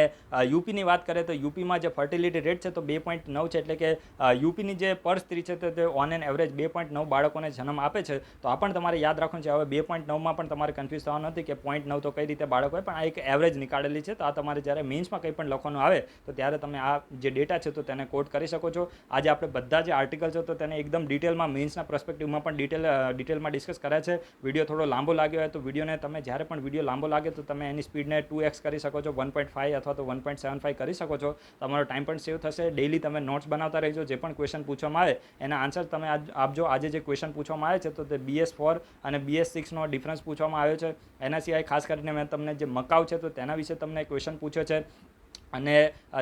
યુપીની વાત કરીએ તો યુપીમાં જે ફર્ટિલિટી રેટ છે તો 2.9 છે. એટલે કે યુપીની જે પર સ્ત્રી છે તો તે ઓન એન એવરેજ 2.9 બાળકોને જન્મ આપે છે. તો આ પણ તમારે યાદ રાખવાનું છે. હવે 2.9માં પણ તમારે કન્ફ્યુઝ થવાનું નથી કે 0.9 તો કઈ રીતે બાળક હોય, પણ આ એક એવરેજ નીકાળેલી છે. તો આ તમારે જ્યારે મેન્સમાં કંઈ પણ લખવાનું આવે તો ત્યારે તમે આ જે ડેટા છે તો તેને કોટ કરી શકો છો. આજે આપણે બધા જે આર્ટિકલ છે તો તેને એકદમ ડિટેલમાં મેન્સના પર્સપેક્ટિવમાં પણ ડિટેલમાં ડિસ્કસ કર્યા છે. વિડીયો થોડો લાંબો લાગ્યો હોય તો વિડીયોને તમે જ્યારે પણ વિડીયો લાંબો લાગે તો તમે એની સ્પીડને 2x કરી શકો છો, 1.5 અથવા તો 1.75 કરી શકો છો. તમારો ટાઈમ પણ સેવ થશે. ડેઇલી તમે નોટ્સ બનાવતા રહેજો. જે પણ ક્વેશ્ચન પૂછવામાં આવે એના આન્સર તમે આપજો. આજે જે ક્વેશ્ચન પૂછવામાં આવે છે તો તે BS4 અને BS6નો ડિફરન્સ પૂછવામાં આવ્યો છે. એના સિવાય ખાસ કરીને મેં તમને જે મકાઉ છે તો તેના વિશે તમને ક્વેશ્ચન પૂછ્યો છે. અને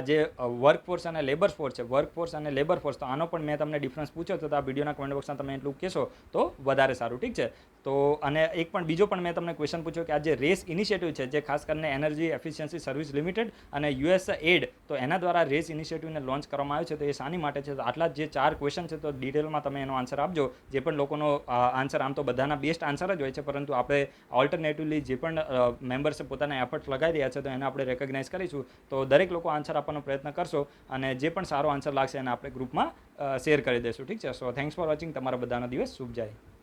જે વર્કફોર્સ અને લેબર ફોર્સ છે, વર્કફોર્સ અને લેબર ફોર્સ, તો આનો પણ મેં તમને ડિફરન્સ પૂછ્યો તો આ વિડીયોના કમેન્ટ બોક્સમાં તમે એટલું કહેશો તો વધારે સારું, ઠીક છે. તો અને એક પણ બીજો પણ મેં તમને ક્વેશ્ચન પૂછ્યો કે આ જે રેસ ઇનિશિયેટિવ છે, જે ખાસ કરીને એનર્જી એફિશિયન્સી સર્વિસ લિમિટેડ અને યુએસ એડ, તો એના દ્વારા રેસ ઇનિશિયેટિવને લોન્ચ કરવામાં આવ્યો છે, તો એ શાની માટે છે? તો આટલા જે 4 ક્વેશ્ચન છે, તો ડિટેલમાં તમે એનો આન્સર આપજો. જે પણ લોકોનો આન્સર આમ તો બધાના બેસ્ટ આન્સર જ હોય છે, પરંતુ આપણે ઓલ્ટરનેટિવલી જે પણ મેમ્બર્સે પોતાના એફર્ટ લગાવી રહ્યા છે, તો એને આપણે રેકગ્નાઇઝ કરીશું. તો દરેક લોકો આન્સર આપવાનો પ્રયત્ન કરશો અને જે પણ સારો આન્સર લાગશે એને આપણે ગ્રુપમાં શેર કરી દઈશું, ઠીક છે. સો થેન્ક્સ ફોર વોચિંગ. તમારા બધાનો દિવસ શુભ જાય.